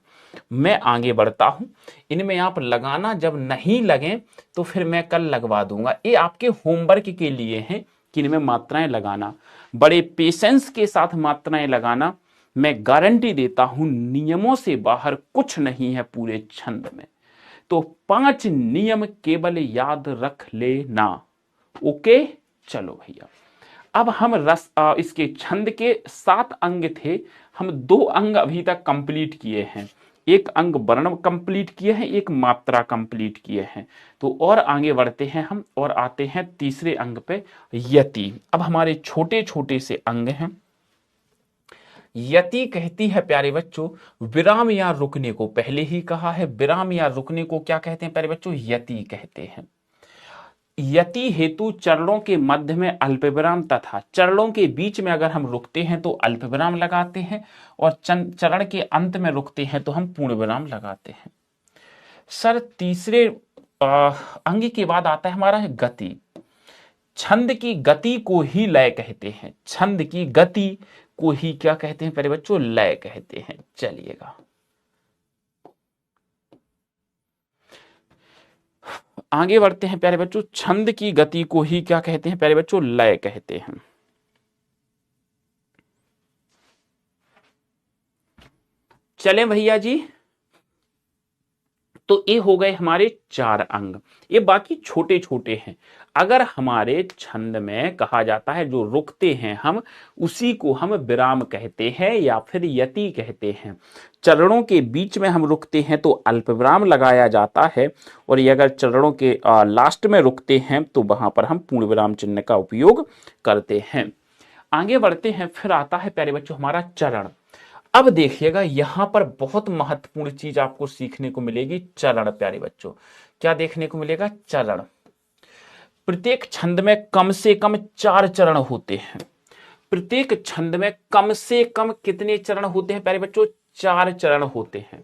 मैं आगे बढ़ता हूं। इनमें आप लगाना, जब नहीं लगे तो फिर मैं कल लगवा दूंगा। ये आपके होमवर्क के लिए हैं कि इनमें मात्राएं लगाना। बड़े पेशेंस के साथ मात्राएं लगाना। मैं गारंटी देता हूं नियमों से बाहर कुछ नहीं है पूरे छंद में। तो 5 नियम केवल याद रख लेना। ओके, चलो भैया। अब हम इसके छंद के 7 अंग थे। हम 2 अंग अभी तक कंप्लीट किए हैं। एक अंग वर्ण कंप्लीट किए हैं, एक मात्रा कंप्लीट किए हैं। तो और आगे बढ़ते हैं हम और आते हैं तीसरे अंग पे, यति। अब हमारे छोटे छोटे से अंग हैं। यति कहती है प्यारे बच्चों विराम या रुकने को। पहले ही कहा है, विराम या रुकने को क्या कहते हैं प्यारे बच्चों? यति कहते हैं। यति हेतु चरणों के मध्य में अल्पविराम तथा चरणों के बीच में अगर हम रुकते हैं तो अल्पविराम लगाते हैं, और चरण के अंत में रुकते हैं तो हम पूर्ण विराम लगाते हैं। सर तीसरे अंग के बाद आता है हमारा गति। छंद की गति को ही लय कहते हैं। छंद की गति को ही क्या कहते हैं प्यारे बच्चों? लय कहते हैं। चलिएगा आगे बढ़ते हैं प्यारे बच्चों। छंद की गति को ही क्या कहते हैं प्यारे बच्चों? लय कहते हैं। चलें भैया जी। तो ये हो गए हमारे 4 अंग। ये बाकी छोटे छोटे हैं। अगर हमारे छंद में कहा जाता है जो रुकते हैं हम, उसी को हम विराम कहते हैं या फिर यति कहते हैं। चरणों के बीच में हम रुकते हैं तो अल्प विराम लगाया जाता है, और ये अगर चरणों के लास्ट में रुकते हैं तो वहां पर हम पूर्ण विराम चिन्ह का उपयोग करते हैं। आगे बढ़ते हैं। फिर आता है प्यारे बच्चों हमारा चरण। अब देखिएगा यहां पर बहुत महत्वपूर्ण चीज आपको सीखने को मिलेगी, चरण। प्यारे बच्चों, क्या देखने को मिलेगा? चरण। प्रत्येक छंद में कम से कम 4 चरण होते हैं। प्रत्येक छंद में कम से कम कितने चरण होते हैं प्यारे बच्चों? 4 चरण होते हैं।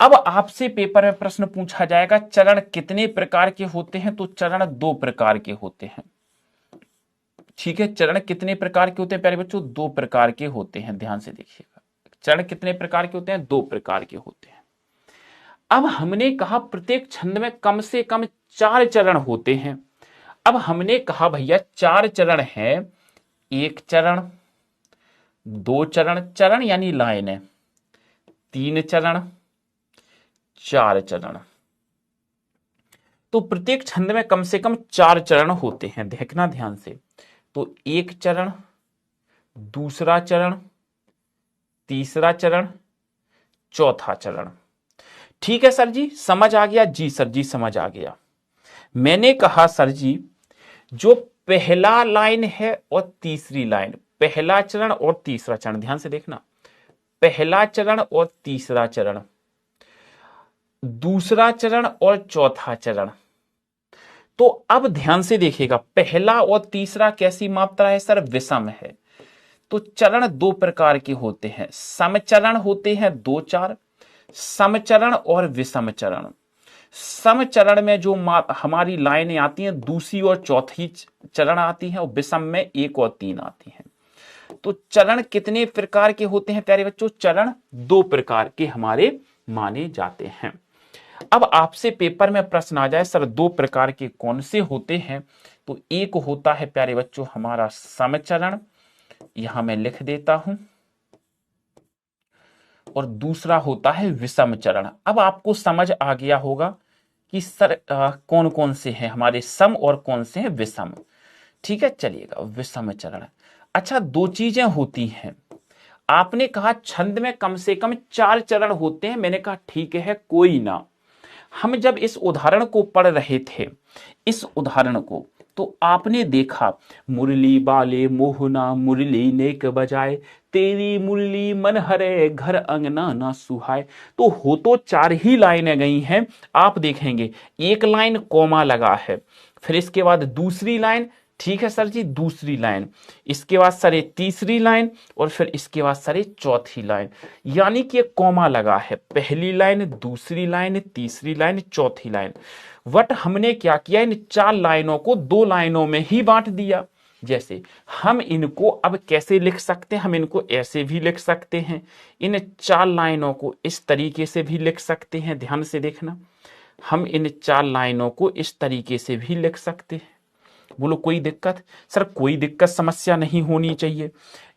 अब आपसे पेपर में प्रश्न पूछा जाएगा चरण कितने प्रकार के होते हैं, तो चरण 2 प्रकार के होते हैं। ठीक है, चरण कितने प्रकार के होते हैं प्यारे बच्चों? 2 प्रकार के होते हैं। ध्यान से देखिएगा, चरण कितने प्रकार के होते हैं? 2 प्रकार के होते हैं। अब हमने कहा प्रत्येक छंद में कम से कम 4 चरण होते हैं। अब हमने कहा भैया 4 चरण है, 1 चरण, 2 चरण, चरण यानी लाइन है, 3 चरण, 4 चरण। तो प्रत्येक छंद में कम से कम 4 चरण होते हैं। देखना ध्यान से, तो 1 चरण, दूसरा चरण, तीसरा चरण, चौथा चरण। ठीक है सर जी, समझ आ गया? जी सर जी, समझ आ गया। मैंने कहा सर जी जो पहला लाइन है और तीसरी लाइन, पहला चरण और तीसरा चरण, ध्यान से देखना, पहला चरण और तीसरा चरण, दूसरा चरण और चौथा चरण। तो अब ध्यान से देखिएगा, पहला और तीसरा कैसी मात्रा है सर? विषम है। तो चरण 2 प्रकार के होते हैं, समचरण होते हैं 2 4, समचरण और विषम चरण। समचरण में जो हमारी लाइनें आती हैं दूसरी और चौथी चरण आती हैं, और विषम में 1 और 3 आती हैं। तो चरण कितने प्रकार के होते हैं प्यारे बच्चों? चरण 2 प्रकार के हमारे माने जाते हैं। अब आपसे पेपर में प्रश्न आ जाए सर 2 प्रकार के कौन से होते हैं, तो एक होता है प्यारे बच्चों हमारा समचरण, यहां मैं लिख देता हूं, और दूसरा होता है विषम चरण। अब आपको समझ आ गया होगा कि सर कौन कौन से हैं हमारे सम और कौन से हैं विषम। ठीक है, चलिएगा विषम चरण। अच्छा, 2 चीजें होती हैं। आपने कहा छंद में कम से कम 4 चरण होते हैं, मैंने कहा ठीक है कोई ना। हम जब इस उदाहरण को पढ़ रहे थे, इस उदाहरण को, तो आपने देखा मुरली बाले मोहना मुरली नेक बजाए, तेरी मुरली मन हरे घर अंगना ना सुहाए। तो हो तो 4 ही लाइनें गई हैं। आप देखेंगे एक लाइन कॉमा लगा है, फिर इसके बाद दूसरी लाइन, ठीक है सर जी, दूसरी लाइन, इसके बाद सर तीसरी लाइन, और फिर इसके बाद सर चौथी लाइन। यानी कि एक कॉमा लगा है, पहली लाइन, दूसरी लाइन, तीसरी लाइन, चौथी लाइन। बट हमने क्या किया, इन 4 लाइनों को 2 लाइनों में ही बांट दिया। जैसे हम इनको अब कैसे लिख सकते हैं? हम इनको ऐसे भी लिख सकते हैं, इन 4 लाइनों को इस तरीके से भी लिख सकते हैं। ध्यान से देखना, हम इन 4 लाइनों को इस तरीके से भी लिख सकते हैं। बोलो कोई दिक्कत? सर कोई दिक्कत, समस्या नहीं होनी चाहिए।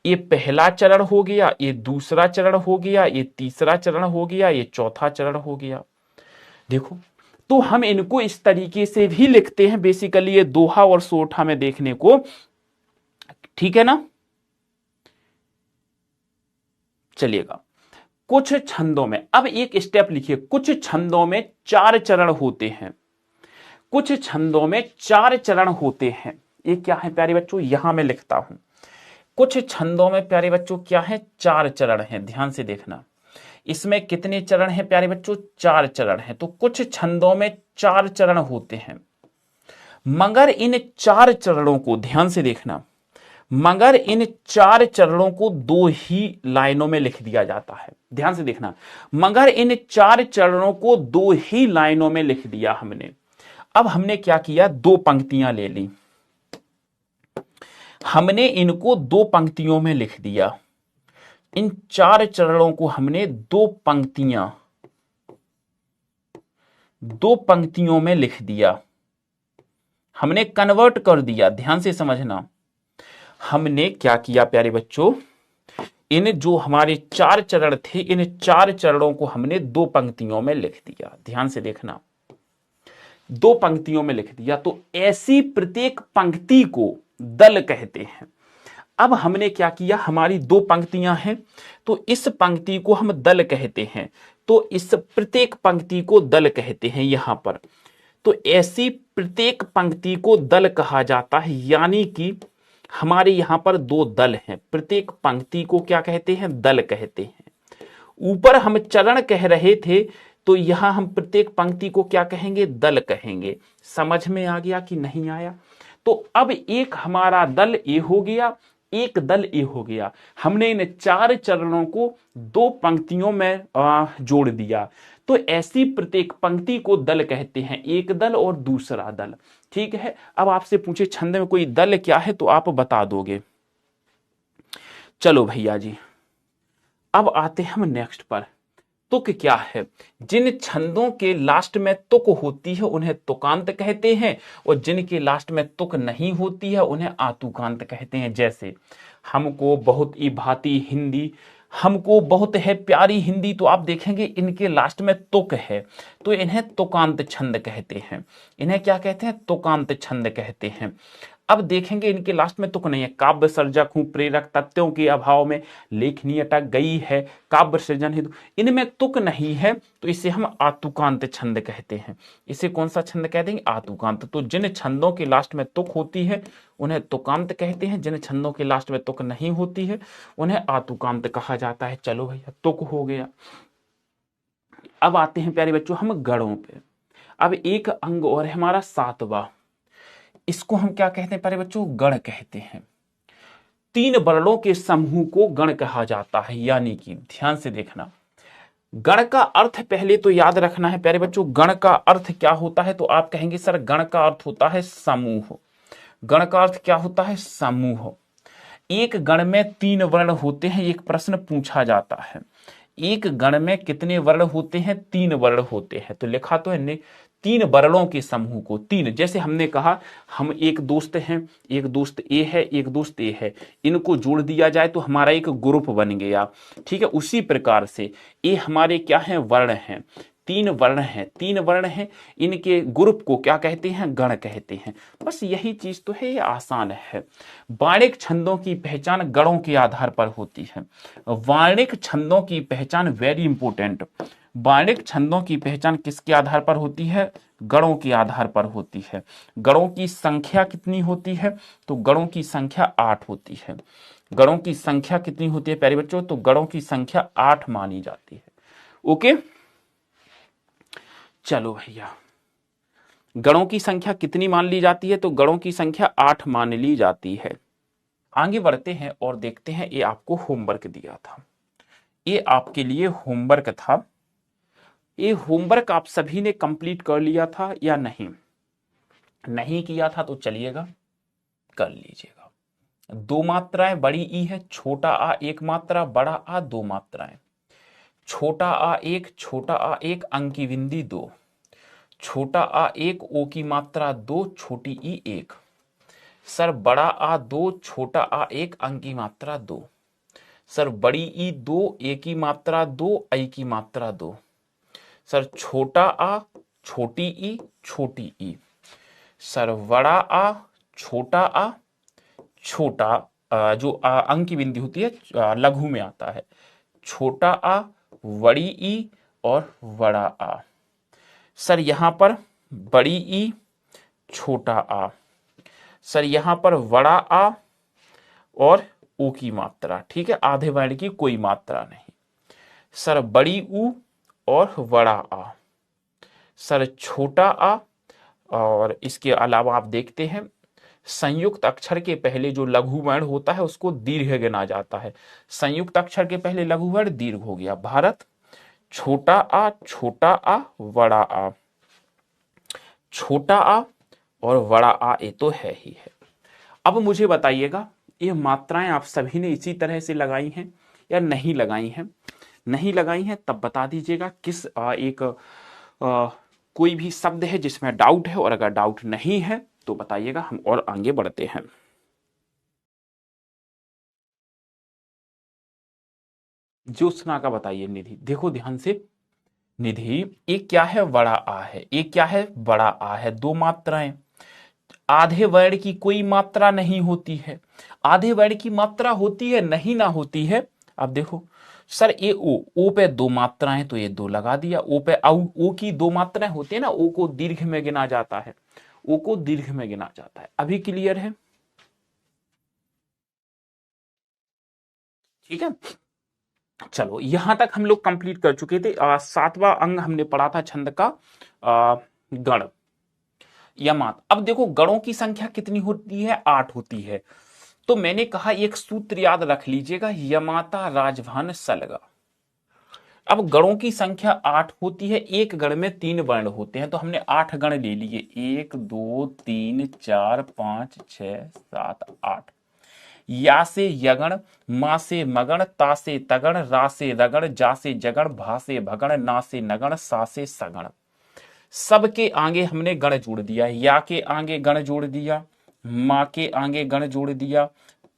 ये पहला चरण हो गया, ये दूसरा चरण हो गया, ये तीसरा चरण हो गया, ये चौथा चरण हो गया। देखो, तो हम इनको इस तरीके से भी लिखते हैं। बेसिकली ये दोहा और सोठा में देखने को, ठीक है ना? चलिएगा, कुछ छंदों में, अब एक स्टेप लिखिए, कुछ छंदों में 4 चरण होते हैं, कुछ छंदों में 4 चरण होते हैं। ये क्या है प्यारे बच्चों? यहां मैं लिखता हूं, कुछ छंदों में प्यारे बच्चों क्या है? 4 चरण हैं। ध्यान से देखना, इसमें कितने चरण हैं प्यारे बच्चों? 4 चरण हैं। तो कुछ छंदों में 4 चरण होते हैं, मगर इन 4 चरणों को, ध्यान से देखना, मगर इन 4 चरणों को 2 ही लाइनों में लिख दिया जाता है। ध्यान से देखना, मगर इन 4 चरणों को 2 ही लाइनों में लिख दिया हमने। अब हमने क्या किया, 2 पंक्तियां ले ली, हमने इनको 2 पंक्तियों में लिख दिया। इन 4 चरणों को हमने 2 पंक्तियों में लिख दिया, हमने कन्वर्ट कर दिया। ध्यान से समझना, हमने क्या किया प्यारे बच्चों, इन जो हमारे 4 चरण थे, इन 4 चरणों को हमने 2 पंक्तियों में लिख दिया। ध्यान से देखना, 2 पंक्तियों में लिख दिया। तो ऐसी प्रत्येक पंक्ति को दल कहते हैं। अब हमने क्या किया, हमारी 2 पंक्तियां हैं, तो इस पंक्ति को हम दल कहते हैं, तो इस प्रत्येक पंक्ति को दल कहते हैं यहां पर। तो ऐसी प्रत्येक पंक्ति को दल कहा जाता है, यानी कि हमारे यहां पर दो दल हैं, प्रत्येक पंक्ति को क्या कहते हैं? दल कहते हैं। ऊपर हम चरण कह रहे थे, तो यहां हम प्रत्येक पंक्ति को क्या कहेंगे? दल कहेंगे। समझ में आ गया कि नहीं आया? तो अब एक हमारा दल ए हो गया, एक दल ए हो गया। हमने इन चार चरणों को दो पंक्तियों में जोड़ दिया, तो ऐसी प्रत्येक पंक्ति को दल कहते हैं, एक दल और दूसरा दल। ठीक है, अब आपसे पूछे छंद में कोई दल क्या है, तो आप बता दोगे। चलो भैया जी, अब आते हैं हम नेक्स्ट पर। तुक क्या है? जिन छंदों के लास्ट में तुक होती है उन्हें तुकांत कहते हैं, और जिनके लास्ट में तुक नहीं होती है उन्हें आतुकांत कहते हैं। जैसे हमको बहुत ही भांति हिंदी, हमको बहुत है प्यारी हिंदी, तो आप देखेंगे इनके लास्ट में तुक है, तो इन्हें तुकांत छंद कहते हैं। इन्हें क्या कहते हैं? तुकांत छंद कहते हैं। अब देखेंगे इनके लास्ट में तुक नहीं है। काव्य सर्जक हूं, प्रेरक तथ्यों के अभाव में लेखनी अटक गई है, काव्य सृजन हेतु, इनमें तुक नहीं है, तो इसे हम आतुकांत छंद कहते हैं। इसे कौन सा छंद कह देंगे? आतुकांत। तो जिन छंदों के लास्ट में तुक होती है उन्हें तुकांत कहते हैं, जिन छंदों के लास्ट में तुक नहीं होती है उन्हें आतुकांत कहा जाता है। चलो भैया, तुक हो गया। अब आते हैं प्यारे बच्चों हम गणों पे। अब एक अंग और है हमारा सातवां, इसको हम क्या कहते हैं प्यारे बच्चों? गण कहते हैं। तीन वर्णों के समूह को गण कहा जाता है, यानी कि ध्यान से देखना, गण का अर्थ पहले तो याद रखना है प्यारे बच्चों। गण का अर्थ क्या होता है? तो आप कहेंगे सर गण का अर्थ होता है समूह। गण का अर्थ क्या होता है? समूह। एक गण में तीन वर्ण होते हैं, एक प्रश्न पूछा जाता है, एक गण में कितने वर्ण होते हैं? तीन वर्ण होते हैं। तो लिखा तो है तीन वर्णों के समूह को, तीन, जैसे हमने कहा हम एक दोस्त हैं, एक दोस्त ए है, एक दोस्त ए है, इनको जोड़ दिया जाए तो हमारा एक ग्रुप बन गया। ठीक है, उसी प्रकार से ए हमारे क्या है? वर्ण हैं, तीन वर्ण हैं, तीन वर्ण हैं, इनके ग्रुप को क्या कहते हैं? गण कहते हैं। बस यही चीज तो है, ये आसान है। वाणिक छंदों की पहचान गणों के आधार पर होती है। वाणिक छंदों की पहचान वेरी इंपोर्टेंट, वाणिक छंदों की पहचान किसके आधार पर होती है? गणों के आधार पर होती है। गणों की संख्या कितनी होती है? तो गणों की संख्या 8 होती है। गणों की संख्या कितनी होती है प्यारे बच्चों? तो गणों की संख्या 8 मानी जाती है। ओके, चलो भैया, गणों की संख्या कितनी मान ली जाती है? तो गणों की संख्या 8 मान ली जाती है। आगे बढ़ते हैं और देखते हैं, ये आपको होमवर्क दिया था, ये आपके लिए होमवर्क था। ये होमवर्क आप सभी ने कंप्लीट कर लिया था या नहीं? नहीं किया था तो चलिएगा कर लीजिएगा। दो मात्राएं, बड़ी ई है, छोटा आ एक मात्रा, बड़ा आ दो मात्राएं। छोटा आ एक अंक की बिंदी 2, छोटा आ एक ओ की मात्रा 2, छोटी ई 1। सर बड़ा आ 2, छोटा आ एक अंक की मात्रा 2। सर बड़ी ई 2, ए की मात्रा 2, आई की मात्रा 2। सर छोटा आ, छोटी ई, छोटी ई। सर बड़ा आ, छोटा आ, छोटा जो अंक की बिंदी होती है लघु में आता है, छोटा आ, बड़ी ई और बड़ा आ। सर यहां पर बड़ी ई, छोटा आ। सर यहां पर बड़ा आ और ओ की मात्रा, ठीक है, आधे वर्ण की कोई मात्रा नहीं। सर बड़ी ऊ और बड़ा आ। सर छोटा आ, और इसके अलावा आप देखते हैं संयुक्त अक्षर के पहले जो लघु वर्ण होता है उसको दीर्घ गिना जाता है। संयुक्त अक्षर के पहले लघु वर्ण दीर्घ हो गया। भारत, छोटा आ, बड़ा आ, छोटा आ और बड़ा आ, ये तो है ही है। अब मुझे बताइएगा, ये मात्राएं आप सभी ने इसी तरह से लगाई हैं या नहीं लगाई हैं? नहीं लगाई हैं तब बता दीजिएगा किस कोई भी शब्द है जिसमें डाउट है, और अगर डाउट नहीं है तो बताइएगा, हम और आगे बढ़ते हैं। ज्योत्सना का बताइए। निधि, देखो ध्यान से, निधि एक क्या है? बड़ा आ है, एक क्या है? बड़ा आ है, दो मात्राएं। आधे वर्ण की कोई मात्रा नहीं होती है। आधे वर्ण की मात्रा होती है, नहीं ना होती है। अब देखो सर, ए ओ पे दो मात्राएं, तो ये दो लगा दिया। ओ पे ओ की दो मात्राएं होती है ना, ओ को दीर्घ में गिना जाता है, ओ को दीर्घ में गिना जाता है। अभी क्लियर है? ठीक है, चलो यहां तक हम लोग कंप्लीट कर चुके थे। सातवां अंग हमने पढ़ा था छंद का गण या मात। अब देखो गणों की संख्या कितनी होती है, 8 होती है। तो मैंने कहा एक सूत्र याद रख लीजिएगा, यमाता राजभान सलगा। अब गणों की संख्या 8 होती है, एक गण में 3 वर्ण होते हैं, तो हमने 8 गण ले लिए, 1 2 3 4 5 6 7 8। या से यगण, मा से मगण, ता से तगण, रा से रगण, जा से जगण, भा से भगण, ना से नगण, सा से सगण। सबके आगे हमने गण जोड़ दिया, या के आगे गण जोड़ दिया, माँ के आगे गण जोड़ दिया,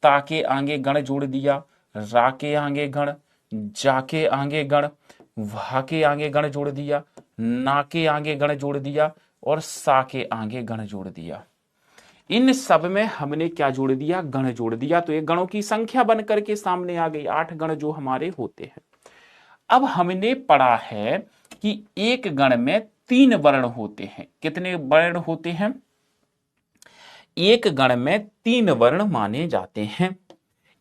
ता के आगे गण जोड़ दिया, रा के आगे गण, जा के आगे गण, भा के आगे गण जोड़ दिया, ना के आगे गण जोड़ दिया और सा के आगे गण जोड़ दिया। इन सब में हमने क्या जोड़ दिया, गण जोड़ दिया। तो ये गणों की संख्या बन करके सामने आ गई, 8 गण जो हमारे होते हैं। अब हमने पढ़ा है कि एक गण में 3 वर्ण होते हैं। कितने वर्ण होते हैं, एक गण में 3 वर्ण माने जाते हैं।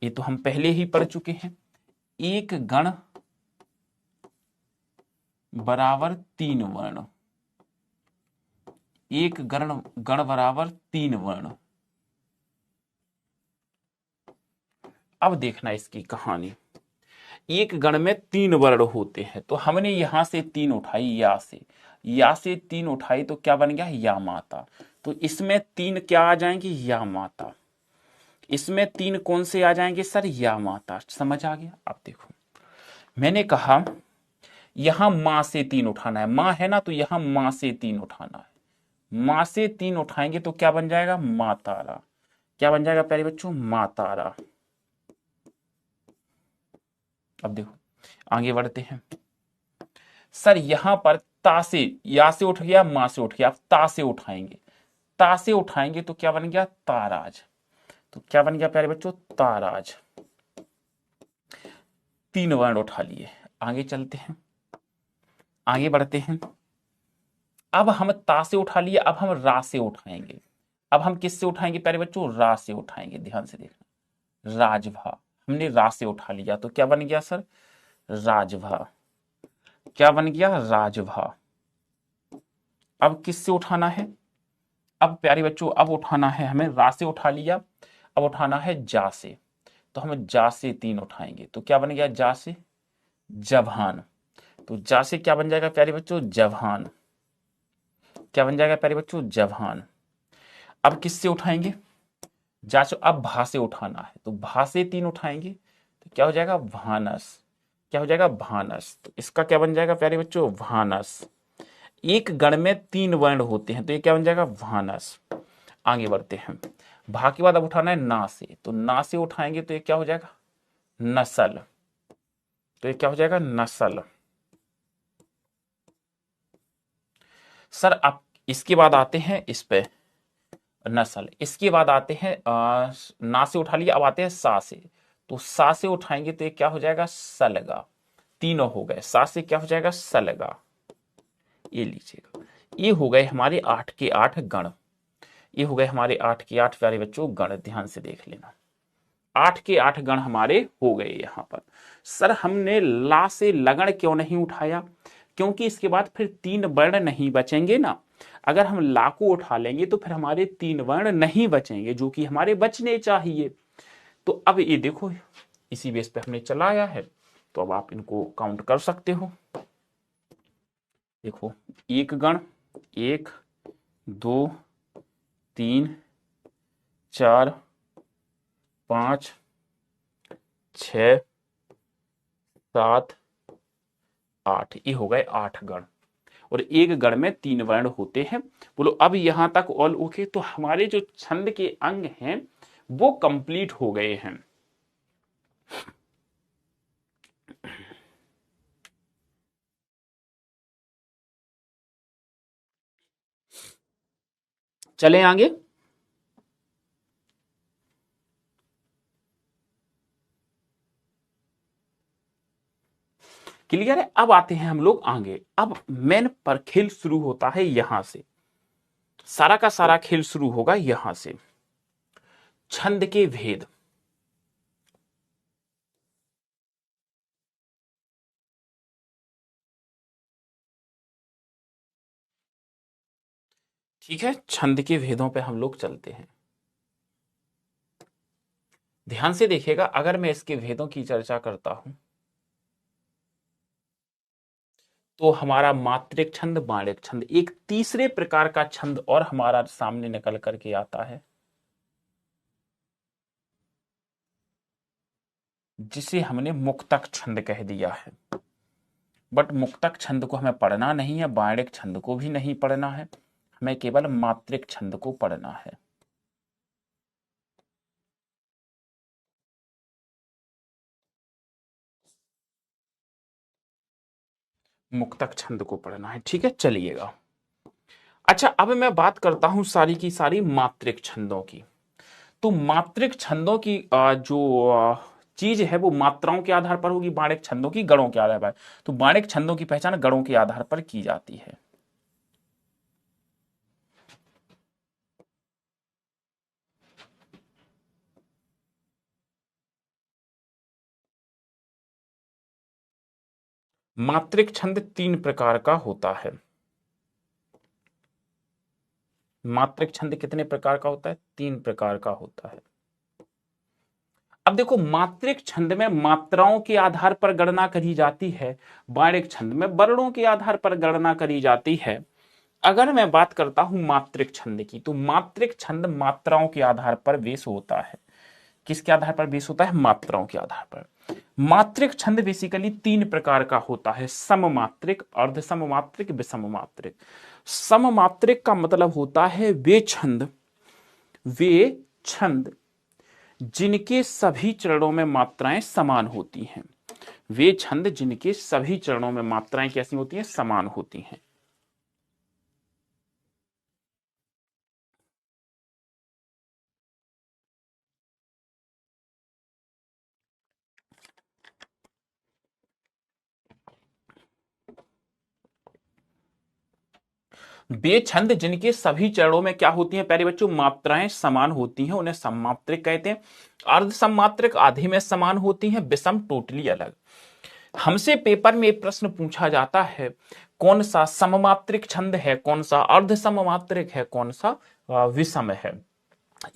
ये तो हम पहले ही पढ़ चुके हैं। एक गण बराबर 3 वर्ण, एक गण गण बराबर 3 वर्ण। अब देखना इसकी कहानी, एक गण में 3 वर्ण होते हैं, तो हमने यहां से 3 उठाई, या से 3 उठाई, तो क्या बन गया, या माता। तो इसमें 3 क्या आ जाएंगे, या माता। इसमें 3 कौन से आ जाएंगे सर, या माता। समझ आ गया। अब देखो मैंने कहा यहां मां से 3 उठाना है, मां है ना, तो यहां मां से 3 उठाना है। मां से 3 उठाएंगे तो क्या बन जाएगा, मां तारा। क्या बन जाएगा प्यारे बच्चों, मां तारा। अब देखो आगे बढ़ते हैं। सर यहां पर ता से, या से उठ गया, मां से उठ गया, अब ता से उठाएंगे, ता से उठाएंगे तो क्या बन गया, ताराज। तो क्या बन गया प्यारे बच्चों, ताराज। 3 वर्ण उठा लिए। आगे चलते हैं, आगे बढ़ते हैं। अब हम ता से उठा लिए, अब हम रा से उठाएंगे। अब हम किससे उठाएंगे प्यारे बच्चों, रा से उठाएंगे। ध्यान से देखना, राजभा। हमने रा से उठा लिया तो क्या बन गया सर, राजभा। क्या बन गया, राजभा। अब किससे उठाना है, अब प्यारे बच्चों अब उठाना है हमें, रा से उठा लिया, अब उठाना है जा से। तो हम जा से 3 उठाएंगे तो क्या बन गया, जा से जभान। तो जा से क्या बन जाएगा प्यारे बच्चों, जभान। क्या बन जाएगा प्यारे बच्चों, जभान। अब किससे उठाएंगे, जा से, अब भा से उठाना है, तो भा से 3 उठाएंगे तो क्या हो जाएगा, भानस। क्या हो जाएगा, भानस। तो इसका क्या बन जाएगा प्यारे बच्चों, भानस। एक गण में 3 वर्ण होते हैं तो ये क्या बन जाएगा, भानस। आगे बढ़ते हैं, भा के बाद अब उठाना है ना से, तो ना से उठाएंगे तो ये क्या हो जाएगा, नसल। तो ये क्या हो जाएगा, नसल। सर अब इसके बाद आते हैं इस पे, नसल। इसके बाद आते हैं ना से उठा लिया, अब आते हैं सा से। तो सा से उठाएंगे तो ये क्या हो जाएगा, सलगा। तीनों हो गए, सा से क्या हो जाएगा, सलगा। ये लीजिएगा, ये हो गए हमारे 8 के 8 गण। ये हो गए हमारे 8 के 8 प्यारे बच्चों गण। ध्यान से देख लेना, 8 के 8 गण हमारे हो गए। यहां पर सर हमने ला से लगन क्यों नहीं उठाया, क्योंकि इसके बाद फिर 3 वर्ण नहीं बचेंगे ना। अगर हम ला को उठा लेंगे तो फिर हमारे 3 वर्ण नहीं बचेंगे, जो कि हमारे बचने चाहिए। तो अब ये देखो इसी बेस पे हमने चलाया है, तो अब आप इनको काउंट कर सकते हो। देखो एक गण, 1 2 3 4 5 6 7 8, ये हो गए 8 गण। और एक गण में 3 वर्ण होते हैं। बोलो अब यहां तक ऑल ओके। तो हमारे जो छंद के अंग हैं वो कंप्लीट हो गए हैं। चलें आगे। क्लियर है। अब आते हैं हम लोग आगे। अब मेन पर खेल शुरू होता है यहां से, सारा का सारा खेल शुरू होगा यहां से। छंद के भेद। ठीक है, छंद के भेदों पे हम लोग चलते हैं। ध्यान से देखिएगा, अगर मैं इसके भेदों की चर्चा करता हूं तो हमारा मात्रिक छंद, बाणिक छंद, एक तीसरे प्रकार का छंद और हमारा सामने निकल करके आता है, जिसे हमने मुक्तक छंद कह दिया है। बट मुक्तक छंद को हमें पढ़ना नहीं है, बाणिक छंद को भी नहीं पढ़ना है, हमें केवल मात्रिक छंद को पढ़ना है। मुक्तक छंद को पढ़ना है, ठीक है, चलिएगा। अच्छा, अब मैं बात करता हूं सारी की सारी मात्रिक छंदों की। तो मात्रिक छंदों की जो चीज है वो मात्राओं के आधार पर होगी, बाणिक छंदों की गणों के आधार पर। तो बाणिक छंदों की पहचान गणों के आधार पर की जाती है। मात्रिक छंद 3 प्रकार का होता है। मात्रिक छंद कितने प्रकार का होता है? 3 प्रकार का होता है। अब देखो, मात्रिक छंद में मात्राओं के आधार पर गणना करी जाती है, बाणिक छंद में वर्णों के आधार पर गणना करी जाती है। अगर मैं बात करता हूं मात्रिक छंद की, तो मात्रिक छंद मात्राओं के आधार पर बेस होता है। किसके आधार पर बेस होता है? मात्राओं के आधार पर। मात्रिक छंद बेसिकली 3 प्रकार का होता है, सममात्रिक, अर्ध सममात्रिक, विषम मात्रिक। सममात्रिक का मतलब होता है वे छंद जिनके सभी चरणों में मात्राएं समान होती हैं। वे छंद जिनके सभी चरणों में मात्राएं कैसी होती हैं? समान होती हैं। वे छंद जिनके सभी चरणों में क्या होती हैं प्यारे बच्चों? मात्राएं समान होती हैं, उन्हें सममात्रिक कहते हैं। अर्ध सममात्रिक आधे में समान होती हैं, विषम टोटली अलग। हमसे पेपर में एक प्रश्न पूछा जाता है, कौन सा सममात्रिक छंद है, कौन सा अर्ध सममात्रिक है, कौन सा विषम है।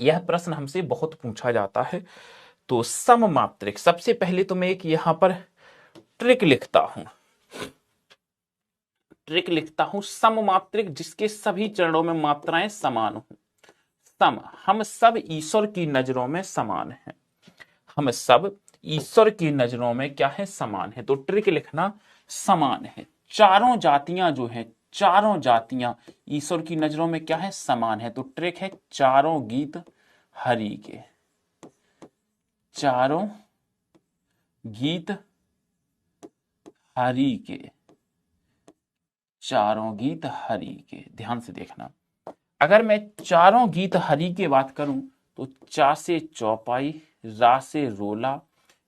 यह प्रश्न हमसे बहुत पूछा जाता है। तो सममात्रिक, सबसे पहले तो मैं एक यहां पर ट्रिक लिखता हूं। सममात्रिक जिसके सभी चरणों में मात्राएं समान हो। सम, हम सब ईश्वर की नजरों में समान हैं। हम सब ईश्वर की नजरों में क्या है? समान है। तो ट्रिक लिखना, समान है। चारों जातियां जो हैं, चारों जातियां ईश्वर की नजरों में क्या है? समान है। तो ट्रिक है, चारों गीत हरि के। चारों गीत हरि के। चारों गीत हरि के। ध्यान से देखना, अगर मैं चारों गीत हरि की बात करूं तो चा से चौपाई, रा से रोला,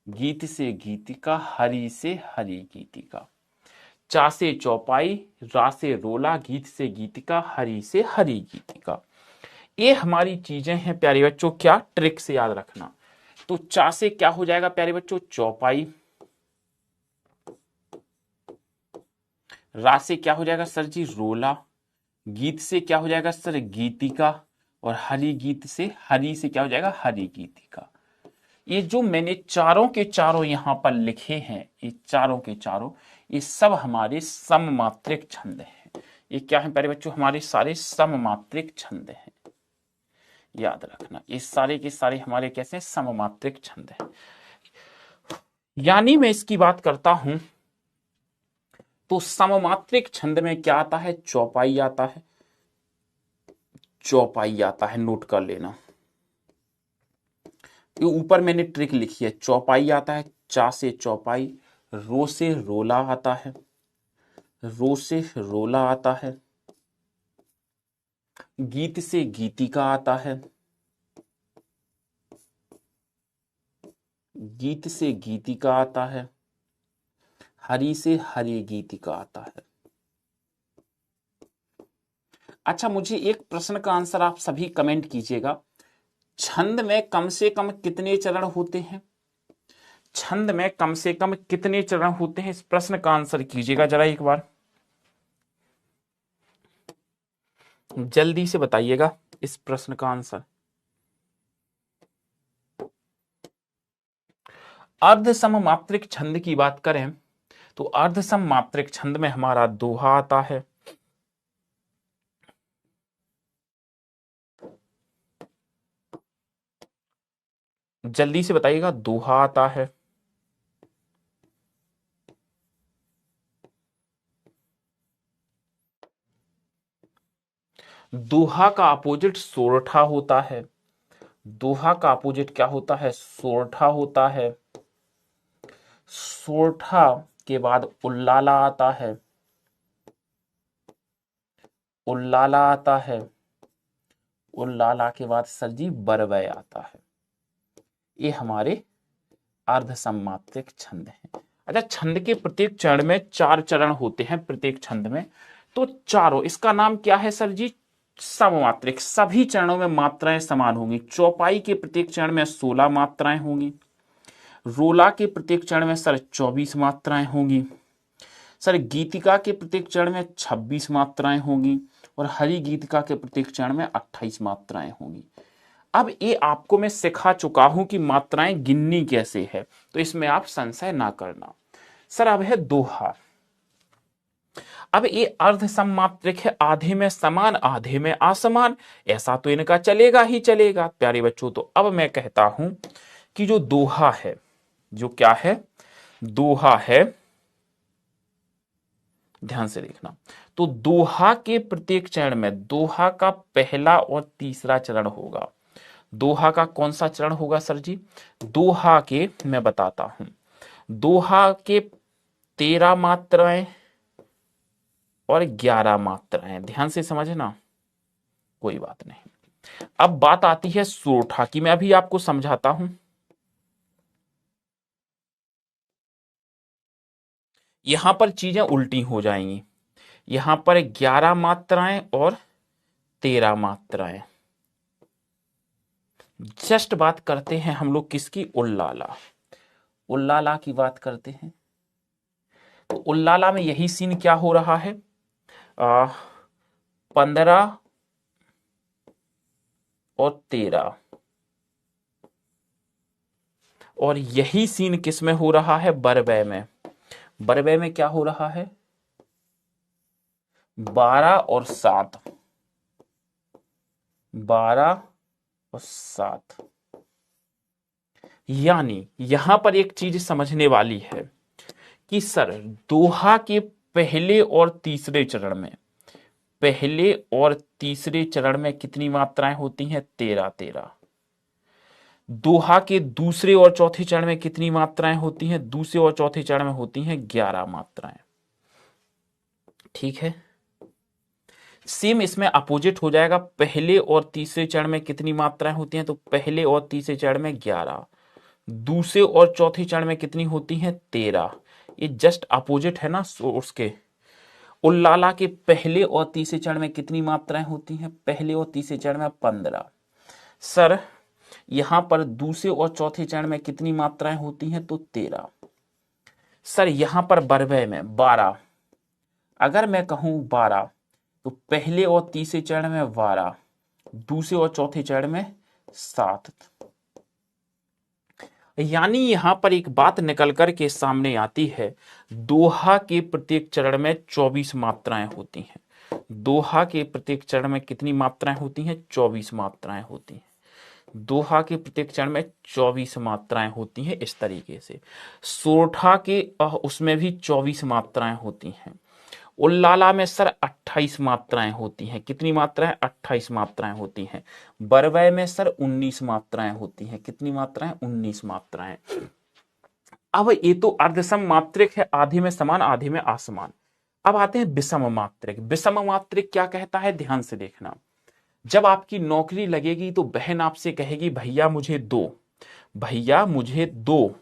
गीत से गीतिका, हरि से हरि गीतिका। चा से चौपाई, रा से रोला, गीत से गीतिका, हरि से हरि गीतिका। ये हमारी चीजें हैं प्यारे बच्चों, क्या ट्रिक से याद रखना। तो चा से क्या हो जाएगा प्यारे बच्चों? चौपाई। रा से क्या हो जाएगा सर जी? रोला। गीत से क्या हो जाएगा सर? गीतिका। और हरि गीत से, हरि से क्या हो जाएगा? हरि गीतिका। ये जो मैंने चारों के चारों यहां पर लिखे हैं, ये चारों के चारों, ये सब हमारे सममात्रिक छंद हैं। ये क्या है प्यारे बच्चों? हमारे सारे सममात्रिक छंद हैं। याद रखना, ये सारे के सारे हमारे कैसे? सममात्रिक छंद हैं। यानी मैं इसकी बात करता हूं तो सममात्रिक छंद में क्या आता है? चौपाई आता है। चौपाई आता है, नोट कर लेना। ये ऊपर मैंने ट्रिक लिखी है, चौपाई आता है। चा से चौपाई, रो से रोला आता है, रो से रोला आता है, गीत से गीतिका आता है, गीत से गीतिका आता है, हरि से हरि गीतिका आता है। अच्छा, मुझे एक प्रश्न का आंसर आप सभी कमेंट कीजिएगा, छंद में कम से कम कितने चरण होते हैं? छंद में कम से कम कितने चरण होते हैं? इस प्रश्न का आंसर कीजिएगा जरा एक बार। जल्दी से बताइएगा इस प्रश्न का आंसर। अर्ध सममात्रिक छंद की बात करें तो अर्ध सममात्रिक छंद में हमारा दोहा आता है। जल्दी से बताइएगा, दोहा आता है। दोहा का अपोजिट सोरठा होता है। दोहा का अपोजिट क्या होता है? सोरठा होता है। सोरठा के बाद उल्लाला आता है। उल्लाला आता है। उल्लाला के बाद सर जी बरवय आता है। ये हमारे अर्ध सममात्रिक छंद हैं। अच्छा, छंद के प्रत्येक चरण में 4 चरण होते हैं प्रत्येक छंद में, तो चारों, इसका नाम क्या है सर जी? सममात्रिक। सभी चरणों में मात्राएं समान होंगी। चौपाई के प्रत्येक चरण में 16 मात्राएं होंगी। रोला के प्रत्येक चरण में सर 24 मात्राएं होंगी। सर गीतिका के प्रत्येक चरण में 26 मात्राएं होंगी और हरि गीतिका के प्रत्येक चरण में 28 मात्राएं होंगी। अब ये आपको मैं सिखा चुका हूं कि मात्राएं गिननी कैसे है, तो इसमें आप संशय ना करना। सर अब है दोहा। अब ये अर्ध सममात्रिक है, आधे में समान आधे में असमान, ऐसा तो इनका चलेगा ही चलेगा प्यारे बच्चों। तो अब मैं कहता हूं कि जो दोहा है, जो क्या है? दोहा है, ध्यान से देखना। तो दोहा के प्रत्येक चरण में दोहा का पहला और तीसरा चरण होगा। दोहा का कौन सा चरण होगा सर जी? दोहा के, मैं बताता हूं, दोहा के 13 मात्राएं और 11 मात्राएं। ध्यान से समझना, कोई बात नहीं। अब बात आती है सोरठा की, मैं अभी आपको समझाता हूं। यहां पर चीजें उल्टी हो जाएंगी। यहां पर 11 मात्राएं और 13 मात्राएं। जस्ट बात करते हैं हम लोग किसकी? उल्लाला। उल्लाला की बात करते हैं। तो उल्लाला में यही सीन क्या हो रहा है? 15 और 13, और यही सीन किस में हो रहा है? बरवय में। बरवय में क्या हो रहा है? 12 और 7। 12 और 7। यानी यहां पर एक चीज समझने वाली है कि सर दोहा के पहले और तीसरे चरण में, पहले और तीसरे चरण में कितनी मात्राएं होती हैं? 13 13। दोहा के दूसरे और चौथे चरण में कितनी मात्राएं होती हैं? दूसरे और चौथे चरण में होती हैं 11 मात्राएं। ठीक है, सेम इसमें अपोजिट हो जाएगा। पहले और तीसरे चरण में कितनी मात्राएं होती हैं? तो पहले और तीसरे चरण में 11। दूसरे और चौथे चरण में कितनी होती हैं? 13। ये जस्ट अपोजिट है ना उसके। उल्लाला के पहले और तीसरे चरण में कितनी मात्राएं होती हैं? पहले और तीसरे चरण में 15। सर यहां पर दूसरे और चौथे चरण में कितनी मात्राएं होती हैं? तो 13। सर यहां पर बरवय में 12। अगर मैं कहूं 12, तो पहले और तीसरे चरण में 12, दूसरे और चौथे चरण में 7। यानी यहां पर एक बात निकल कर के सामने आती है, दोहा के प्रत्येक चरण में 24 मात्राएं होती हैं। दोहा के प्रत्येक चरण में कितनी मात्राएं होती हैं? 24 मात्राएं होती हैं। दोहा के प्रत्येक चरण में 24 मात्राएं होती हैं। इस तरीके से सोरठा के उसमें भी 24 मात्राएं होती हैं। उल्लाला में सर 28 मात्राएं होती हैं। कितनी मात्राएं? 28 मात्राएं होती हैं। बरवय में सर 19 मात्राएं होती हैं। कितनी मात्राएं? 19 मात्राएं। अब ये तो अर्धसम मात्रिक है, आधे में समान आधे में असमान। अब आते हैं विषम मात्रिक। विषम मात्रिक क्या कहता है? ध्यान से देखना। जब आपकी नौकरी लगेगी तो बहन आपसे कहेगी भैया मुझे दो, भैया मुझे दो।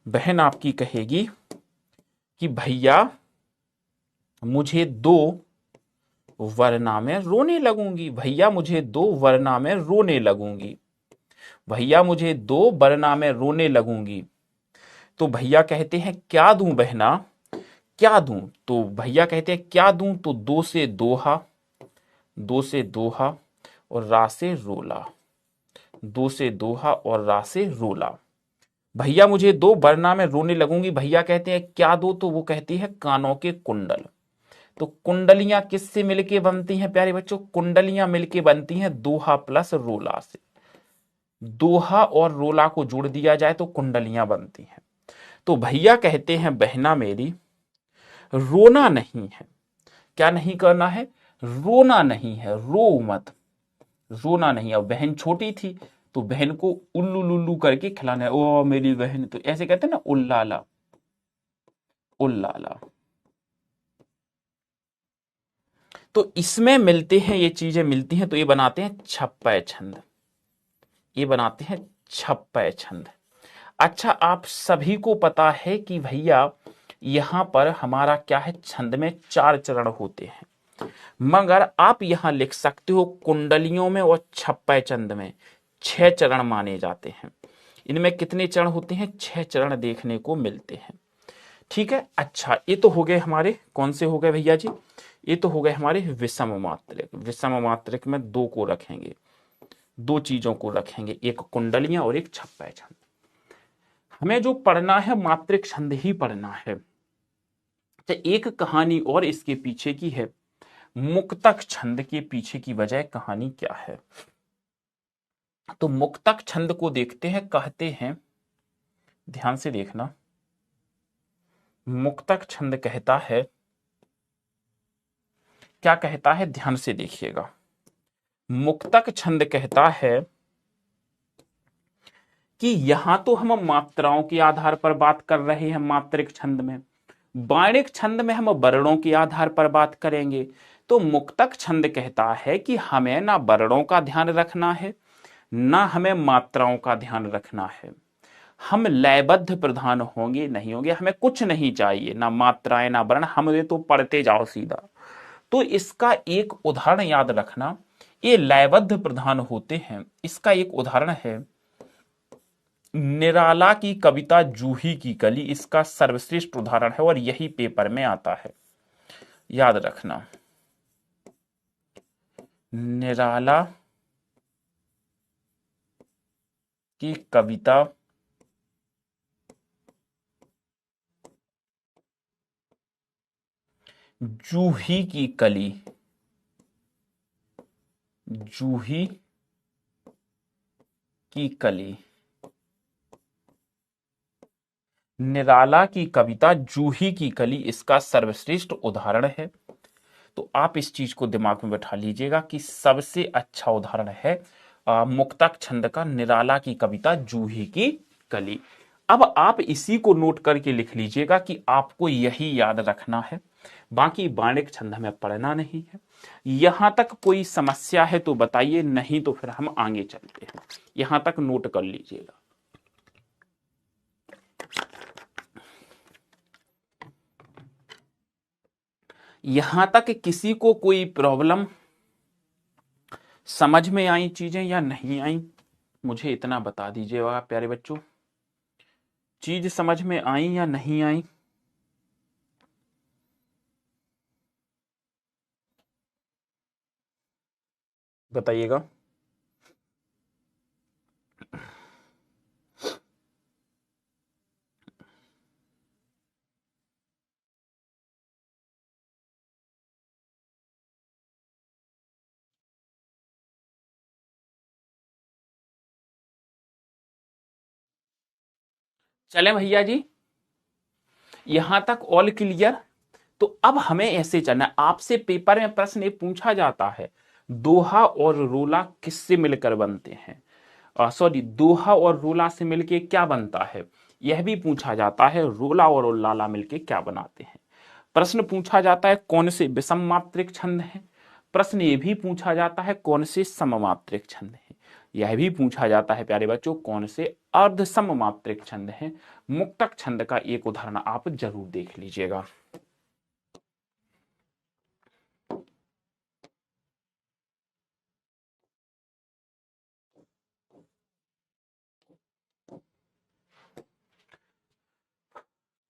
बहन आपकी कहेगी कि भैया मुझे दो, वरना मैं रोने लगूंगी। भैया मुझे दो वरना मैं रोने लगूंगी। भैया मुझे दो वरना मैं रोने लगूंगी। तो भैया कहते हैं क्या दूं बहना, क्या दूं? तो भैया कहते हैं क्या दूं? तो 2 से दोहा, दो से दोहा और रा से रोला, दो से दोहा और रा से रोला। भैया मुझे दो, वरना मैं रोने लगूंगी। भैया कहते हैं क्या दो, तो वो कहती है कानों के कुंडल। तो कुंडलियां किससे मिलके बनती हैं प्यारे बच्चों? कुंडलियां मिलके बनती हैं दोहा प्लस रोला से। दोहा और रोला को जोड़ दिया जाए तो कुंडलियां बनती हैं। तो भैया कहते हैं बहना मेरी रोना नहीं है। क्या नहीं करना है? रोना नहीं है, रो मत, रोना नहीं। अब बहन छोटी थी तो बहन को उल्लू लुल्लू करके खिलाना है, ओ मेरी बहन, तो ऐसे कहते हैं ना, उल्लाला उल्लाला। तो इसमें मिलते हैं, ये चीजें मिलती हैं तो ये बनाते हैं छप्पय छंद, ये बनाते हैं छप्पय छंद। अच्छा, आप सभी को पता है कि भैया यहां पर हमारा क्या है, छंद में 4 चरण होते हैं, मगर आप यहां लिख सकते हो कुंडलियों में और छप्पय छंद में 6 चरण माने जाते हैं। इनमें कितने चरण होते हैं? 6 चरण देखने को मिलते हैं। ठीक है। अच्छा, ये तो हो गए हमारे, कौन से हो गए भैया जी? ये तो हो गए हमारे विषम मात्रिक। विषम मात्रिक में 2 को रखेंगे, 2 चीजों को रखेंगे, एक कुंडलियां और एक छप्पय छंद। हमें जो पढ़ना है मात्रिक छंद ही पढ़ना है। तो एक कहानी और इसके पीछे की है, मुक्तक छंद के पीछे की वजह कहानी क्या है? तो मुक्तक छंद को देखते हैं। कहते हैं, ध्यान से देखना, मुक्तक छंद कहता है, क्या कहता है? ध्यान से देखिएगा। मुक्तक छंद कहता है कि यहां तो हम मात्राओं के आधार पर बात कर रहे हैं मात्रिक छंद में, बाणिक छंद में हम वर्णों के आधार पर बात करेंगे। तो मुक्तक छंद कहता है कि हमें ना वर्णों का ध्यान रखना है, ना हमें मात्राओं का ध्यान रखना है। हम लयबद्ध प्रधान होंगे, नहीं होंगे, हमें कुछ नहीं चाहिए, ना मात्राएं ना वर्ण, हमें तो पढ़ते जाओ सीधा। तो इसका एक उदाहरण याद रखना, ये लयबद्ध प्रधान होते हैं। इसका एक उदाहरण है निराला की कविता जूही की कली, इसका सर्वश्रेष्ठ उदाहरण है और यही पेपर में आता है, याद रखना। निराला की कविता जूही की कली, जूही की कली, निराला की कविता जूही की कली इसका सर्वश्रेष्ठ उदाहरण है। तो आप इस चीज को दिमाग में बैठा लीजिएगा कि सबसे अच्छा उदाहरण है मुक्तक छंद का निराला की कविता जूही की कली। अब आप इसी को नोट करके लिख लीजिएगा कि आपको यही याद रखना है, बाकी बाणिक छंद हमें पढ़ना नहीं है। यहां तक कोई समस्या है तो बताइए, नहीं तो फिर हम आगे चलते हैं। यहां तक नोट कर लीजिएगा। यहां तक किसी को कोई प्रॉब्लम समझ में आई चीजें या नहीं आई, मुझे इतना बता दीजिएगा प्यारे बच्चों। चीज समझ में आई या नहीं आई, बताइएगा। चले भैया जी, यहां तक ऑल क्लियर। तो अब हमें ऐसे चलना है। आपसे पेपर में प्रश्न ये पूछा जाता है, दोहा और रोला किससे मिलकर बनते हैं? सॉरी, दोहा और रोला से मिलके क्या बनता है, यह भी पूछा जाता है। रोला और उल्लाला मिलके क्या बनाते हैं? प्रश्न पूछा जाता है कौन से विषम मात्रिक छंद है, प्रश्न ये भी पूछा जाता है कौन से सममात्रिक छंद है, यह भी पूछा जाता है प्यारे बच्चों कौन से अर्ध सममात्रिक छंद है। मुक्तक छंद का एक उदाहरण आप जरूर देख लीजिएगा।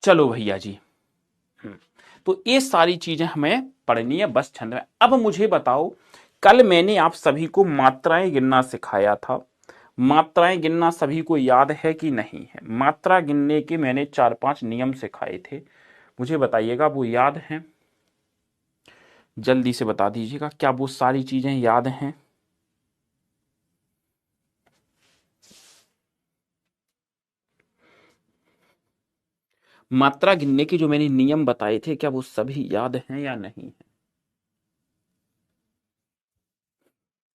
चलो भैया जी, तो ये सारी चीजें हमें पढ़नी है बस छंद में। अब मुझे बताओ कल मैंने आप सभी को मात्राएं गिनना सिखाया था। मात्राएं गिनना सभी को याद है कि नहीं है? मात्रा गिनने के मैंने 4-5 नियम सिखाए थे, मुझे बताइएगा वो याद हैं? जल्दी से बता दीजिएगा, क्या वो सारी चीजें याद हैं? मात्रा गिनने के जो मैंने नियम बताए थे, क्या वो सभी याद हैं या नहीं है?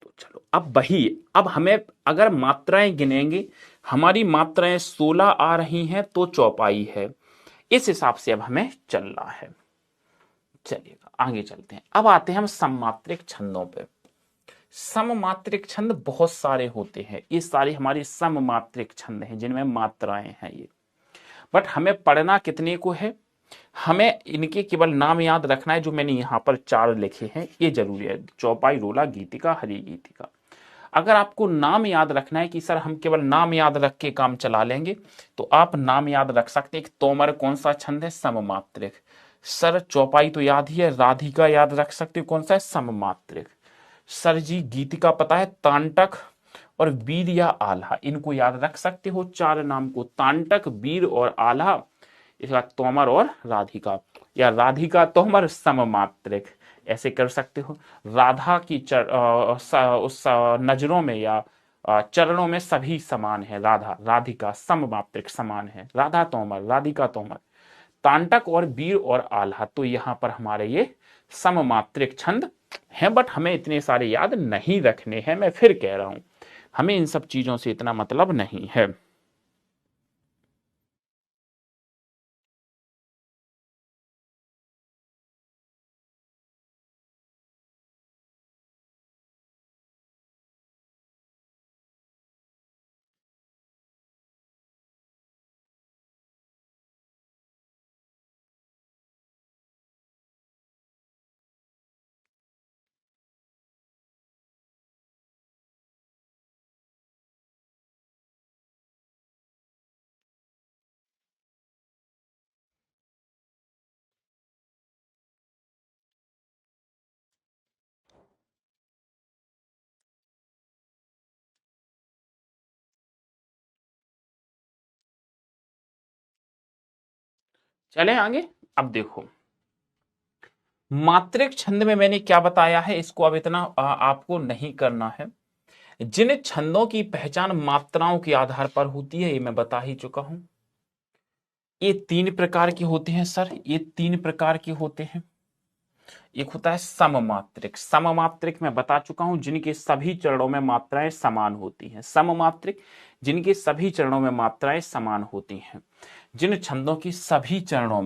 तो चलो, अब वही, अब हमें अगर मात्राएं गिनेंगे, हमारी मात्राएं 16 आ रही हैं तो चौपाई है, इस हिसाब से अब हमें चलना है। चलिएगा आगे चलते हैं। अब आते हैं हम सममात्रिक छंदों पे। सममात्रिक छंद बहुत सारे होते हैं, ये सारे हमारे सममात्रिक छंद हैं जिनमें मात्राएं हैं ये। बट हमें पढ़ना कितने को है? हमें इनके केवल नाम याद रखना है, जो मैंने यहाँ पर 4 लिखे हैं ये जरूरी है, चौपाई, रोला, गीतिका, हरि गीतिका। अगर आपको नाम याद रखना है कि सर हम केवल नाम याद रख के काम चला लेंगे, तो आप नाम याद रख सकते हैं। तोमर कौन सा छंद है? सममात्रिक। सर चौपाई तो याद ही है, राधिका याद रख सकते हो, कौन सा है? सममात्रिक। सर जी गीतिका पता है, तांटक और वीर या आल्हा, इनको याद रख सकते हो 4 नाम को, तांटक, वीर और आल्हा। इसके बाद तोमर और राधिका, या राधिका तोमर सममात्रिक, ऐसे कर सकते हो। राधा की उस नजरों में या चरणों में सभी समान है, राधा राधिका सममात्रिक समान है, राधा तोमर, राधिका तोमर। तांटक और वीर और आल्हा, तो यहां पर हमारे ये सममात्रिक छंद हैं। बट हमें इतने सारे याद नहीं रखने हैं, मैं फिर कह रहा हूं, हमें इन सब चीजों से इतना मतलब नहीं है। चलें आगे। अब देखो, मात्रिक छंद में मैंने क्या बताया है, इसको अब इतना आपको नहीं करना है। जिन छंदों की पहचान मात्राओं के आधार पर होती है, ये मैं बता ही चुका हूं। ये 3 प्रकार के होते हैं सर, ये 3 प्रकार के होते हैं। एक होता है सममात्रिक, सममात्रिक मैं बता चुका हूं, जिनके सभी चरणों में मात्राएं समान होती हैं। सममात्रिक, जिनके सभी चरणों में मात्राएं समान होती हैं। जिन छंदों की सभी चरणों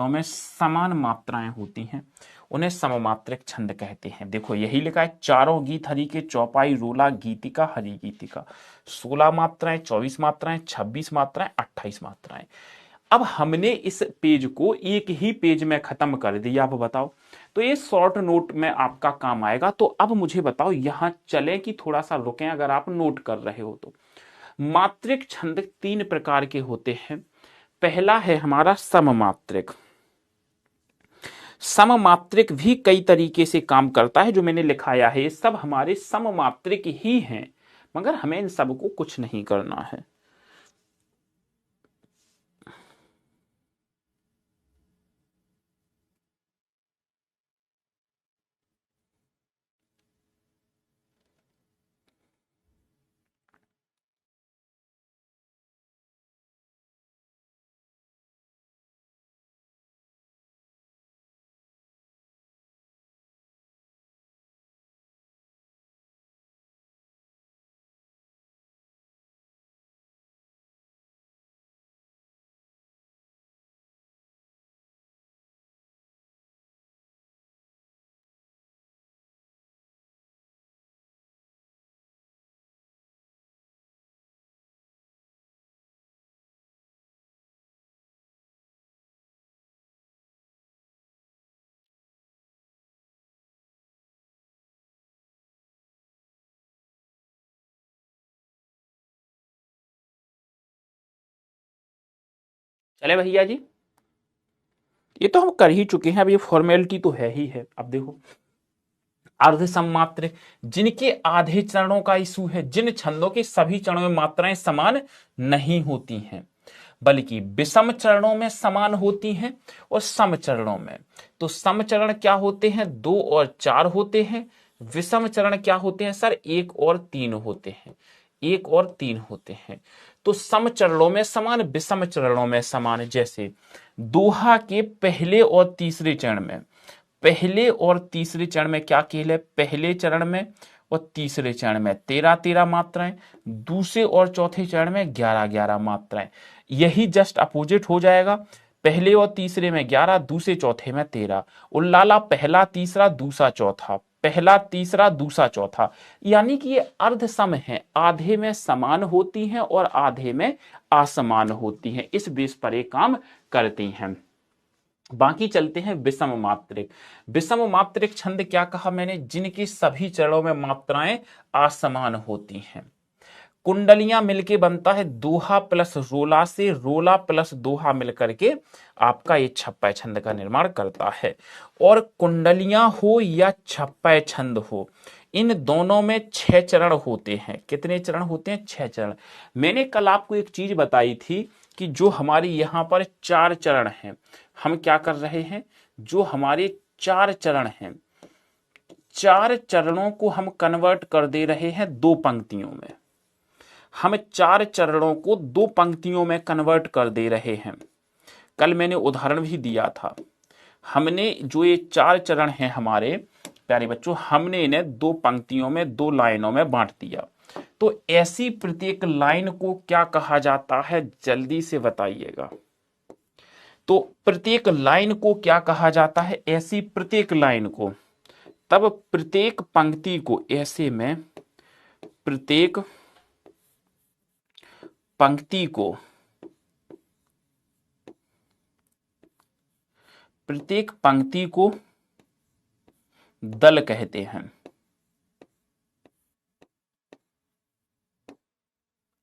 में समान मात्राएं होती हैं, उन्हें सममात्रिक छंद कहते हैं। देखो यही लिखा है, चारों गीत हरि के, चौपाई, रोला, गीतिका, हरि गीतिका। 16 मात्राएं, 24 मात्राएं, 26 मात्राएं, 28 मात्राएं। अब हमने इस पेज को एक ही पेज में खत्म कर दिया। अब बताओ, तो ये शॉर्ट नोट में आपका काम आएगा। तो अब मुझे बताओ, यहां चले कि थोड़ा सा रुकें, अगर आप नोट कर रहे हो तो। मात्रिक छंद 3 प्रकार के होते हैं। पहला है हमारा सममात्रिक। सममात्रिक भी कई तरीके से काम करता है, जो मैंने लिखाया है ये सब हमारे सममात्रिक ही हैं, मगर हमें इन सबको कुछ नहीं करना है। चले भैया जी, ये तो हम कर ही चुके हैं, अब ये फॉर्मेलिटी तो है ही है। अब देखो, अर्ध सममात्रिक, जिनके आधे चरणों का इशू है, जिन छंदों के सभी चरणों में मात्राएं समान नहीं होती हैं बल्कि विषम चरणों में समान होती हैं और सम चरणों में। तो सम चरण क्या होते हैं? 2 और 4 होते हैं। विषम चरण क्या होते हैं सर? 1 और 3 होते हैं। 1 और 3 होते हैं। तो सम चरणों में समान, विषम चरणों में समान। जैसे दोहा के पहले और तीसरे चरण में, पहले और तीसरे चरण में क्या खेल है? पहले चरण में और तीसरे चरण में 13-13 मात्राएं, दूसरे और चौथे चरण में 11-11 मात्राएं। यही जस्ट अपोजिट हो जाएगा, पहले और तीसरे में 11, दूसरे चौथे में 13। उल्लाला पहला तीसरा दूसरा चौथा, पहला तीसरा दूसरा चौथा, यानी कि ये अर्ध सम है, आधे में समान होती हैं और आधे में असमान होती हैं। इस बेस पर ये काम करती हैं। बाकी चलते हैं विषम मात्रिक। विषम मात्रिक छंद क्या कहा मैंने? जिनकी सभी चरणों में मात्राएं असमान होती हैं। कुंडलियां मिलके बनता है दोहा प्लस रोला से, रोला प्लस दोहा मिलकर के आपका ये छप्पय छंद का निर्माण करता है। और कुंडलियां हो या छप्पय छंद हो, इन दोनों में 6 चरण होते हैं। कितने चरण होते हैं? 6 चरण। मैंने कल आपको एक चीज बताई थी कि जो हमारे यहां पर 4 चरण हैं, हम क्या कर रहे हैं? जो हमारे 4 चरण हैं, 4 चरणों को हम कन्वर्ट कर दे रहे हैं 2 पंक्तियों में। हम 4 चरणों को 2 पंक्तियों में कन्वर्ट कर दे रहे हैं। कल मैंने उदाहरण भी दिया था। हमने जो ये 4 चरण हैं हमारे प्यारे बच्चों, हमने इन्हें 2 पंक्तियों में, 2 लाइनों में बांट दिया। तो ऐसी प्रत्येक लाइन को क्या कहा जाता है? जल्दी से बताइएगा। तो प्रत्येक लाइन को क्या कहा जाता है? ऐसी प्रत्येक लाइन को। तब प्रत्येक पंक्ति को, ऐसे में प्रत्येक पंक्ति को, प्रत्येक पंक्ति को दल कहते हैं।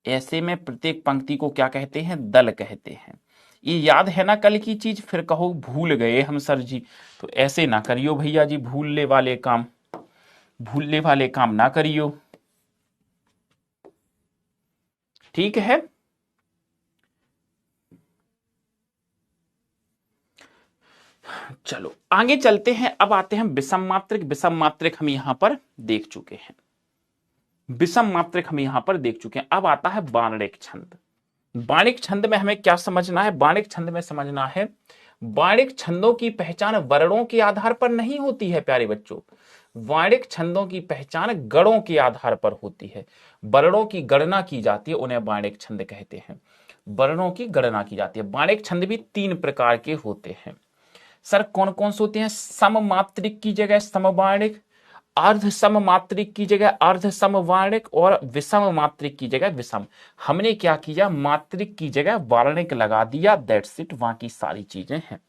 ऐसे में प्रत्येक पंक्ति को क्या कहते हैं? दल कहते हैं। ये याद है ना कल की चीज? फिर कहो भूल गए हम सर जी। तो ऐसे ना करियो भैया जी, भूलने वाले काम ना करियो, ठीक है? चलो आगे चलते हैं। अब आते हैं विषम मात्रिक। विषम मात्रिक हम यहां पर देख चुके हैं। अब आता है बाणिक छंद। बाणिक छंद में हमें क्या समझना है? बाणिक छंद में समझना है, बाणिक छंदों की पहचान वर्णों के आधार पर नहीं होती है प्यारे बच्चों। बाणिक छंदों की पहचान गणों के आधार पर होती है। वर्णों की गणना की जाती है, उन्हें बाणिक छंद कहते हैं। वर्णों की गणना की जाती है। बाणिक छंद भी 3 प्रकार के होते हैं। सर कौन कौन से होते हैं? सममात्रिक की जगह समबाणिक, अर्ध सममात्रिक की जगह अर्ध समबाणिक और विषम मात्रिक की जगह विषम। हमने क्या किया? मात्रिक की जगह वार्णिक लगा दिया, दैट्स इट। बाकी सारी चीजें हैं।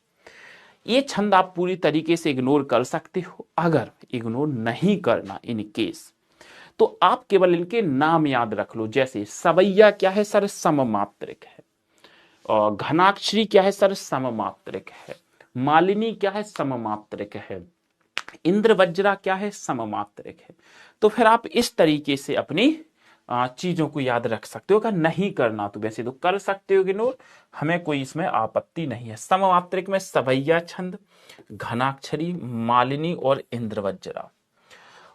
ये छंद आप पूरी तरीके से इग्नोर कर सकते हो। अगर इग्नोर नहीं करना इन केस, तो आप केवल इनके नाम याद रख लो। जैसे सवैया क्या है सर? सममात्रिक है। और घनाक्षरी क्या है सर? सममात्रिक है। मालिनी क्या है? सममात्रिक है। इंद्रवज्रा क्या है? सममात्रिक है। तो फिर आप इस तरीके से अपनी चीजों को याद रख सकते हो। अगर नहीं करना तो वैसे तो कर सकते हो इग्नोर, हमें कोई इसमें आपत्ति नहीं है। सममात्रिक में सवैया छंद, घनाक्षरी, मालिनी और इंद्रवज्रा।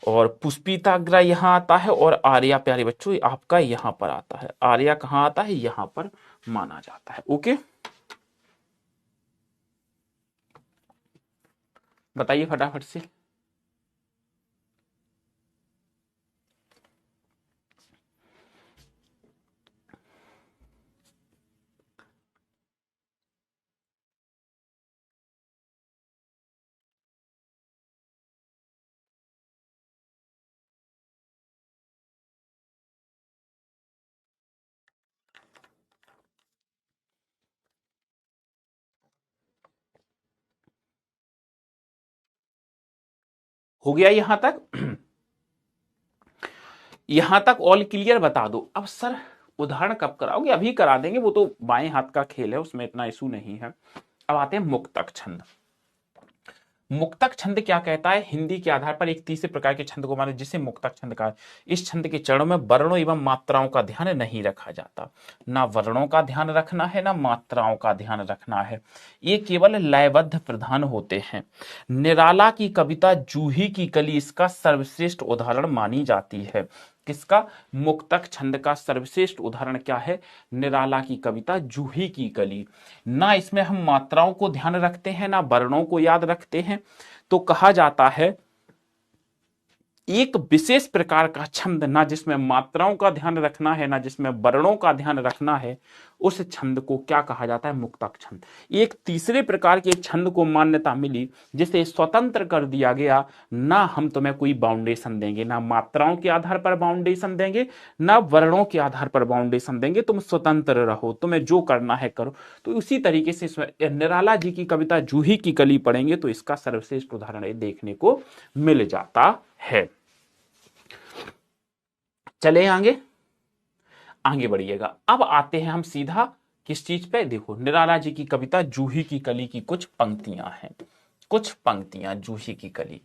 और पुष्पिताग्रा यहां आता है और आर्या प्यारे बच्चों आपका यहां पर आता है। आर्या कहां आता है? यहां पर माना जाता है। ओके, बताइए फटाफट से। हो गया यहां तक? यहां तक ऑल क्लियर? बता दो। अब सर उदाहरण कब कराओगे? अभी करा देंगे, वो तो बाएं हाथ का खेल है, उसमें इतना इशू नहीं है। अब आते हैं मुक्तक छंद। मुक्तक छंद क्या कहता है? हिंदी के आधार पर एक तीसरे प्रकार के छंद को माने जिसे मुक्तक छंद कहा। इस छंद के चरणों में वर्णों एवं मात्राओं का ध्यान नहीं रखा जाता। ना वर्णों का ध्यान रखना है, ना मात्राओं का ध्यान रखना है, ये केवल लयबद्ध प्रधान होते हैं। निराला की कविता जूही की कली इसका सर्वश्रेष्ठ उदाहरण मानी जाती है। किसका? मुक्तक छंद का सर्वश्रेष्ठ उदाहरण क्या है? निराला की कविता जूही की कली। ना इसमें हम मात्राओं को ध्यान रखते हैं, ना वर्णों को याद रखते हैं, तो कहा जाता है एक विशेष प्रकार का छंद, ना जिसमें मात्राओं का ध्यान रखना है, ना जिसमें वर्णों का ध्यान रखना है, उस छंद को क्या कहा जाता है? मुक्तक छंद। एक तीसरे प्रकार के छंद को मान्यता मिली जिसे स्वतंत्र कर दिया गया। ना हम तुम्हें कोई बाउंडेशन देंगे, ना मात्राओं के आधार पर बाउंडेशन देंगे, ना वर्णों के आधार पर बाउंडेशन देंगे, तुम स्वतंत्र रहो, तुम्हें जो करना है करो। तो उसी तरीके से निराला जी की कविता जूही की कली पढ़ेंगे तो इसका सर्वश्रेष्ठ उदाहरण देखने को मिल जाता है। चले आगे, आगे बढ़िएगा। अब आते हैं हम सीधा किस चीज पे? देखो, निराला जी की कविता जूही की कली की कुछ पंक्तियां हैं, कुछ पंक्तियां जूही की कली।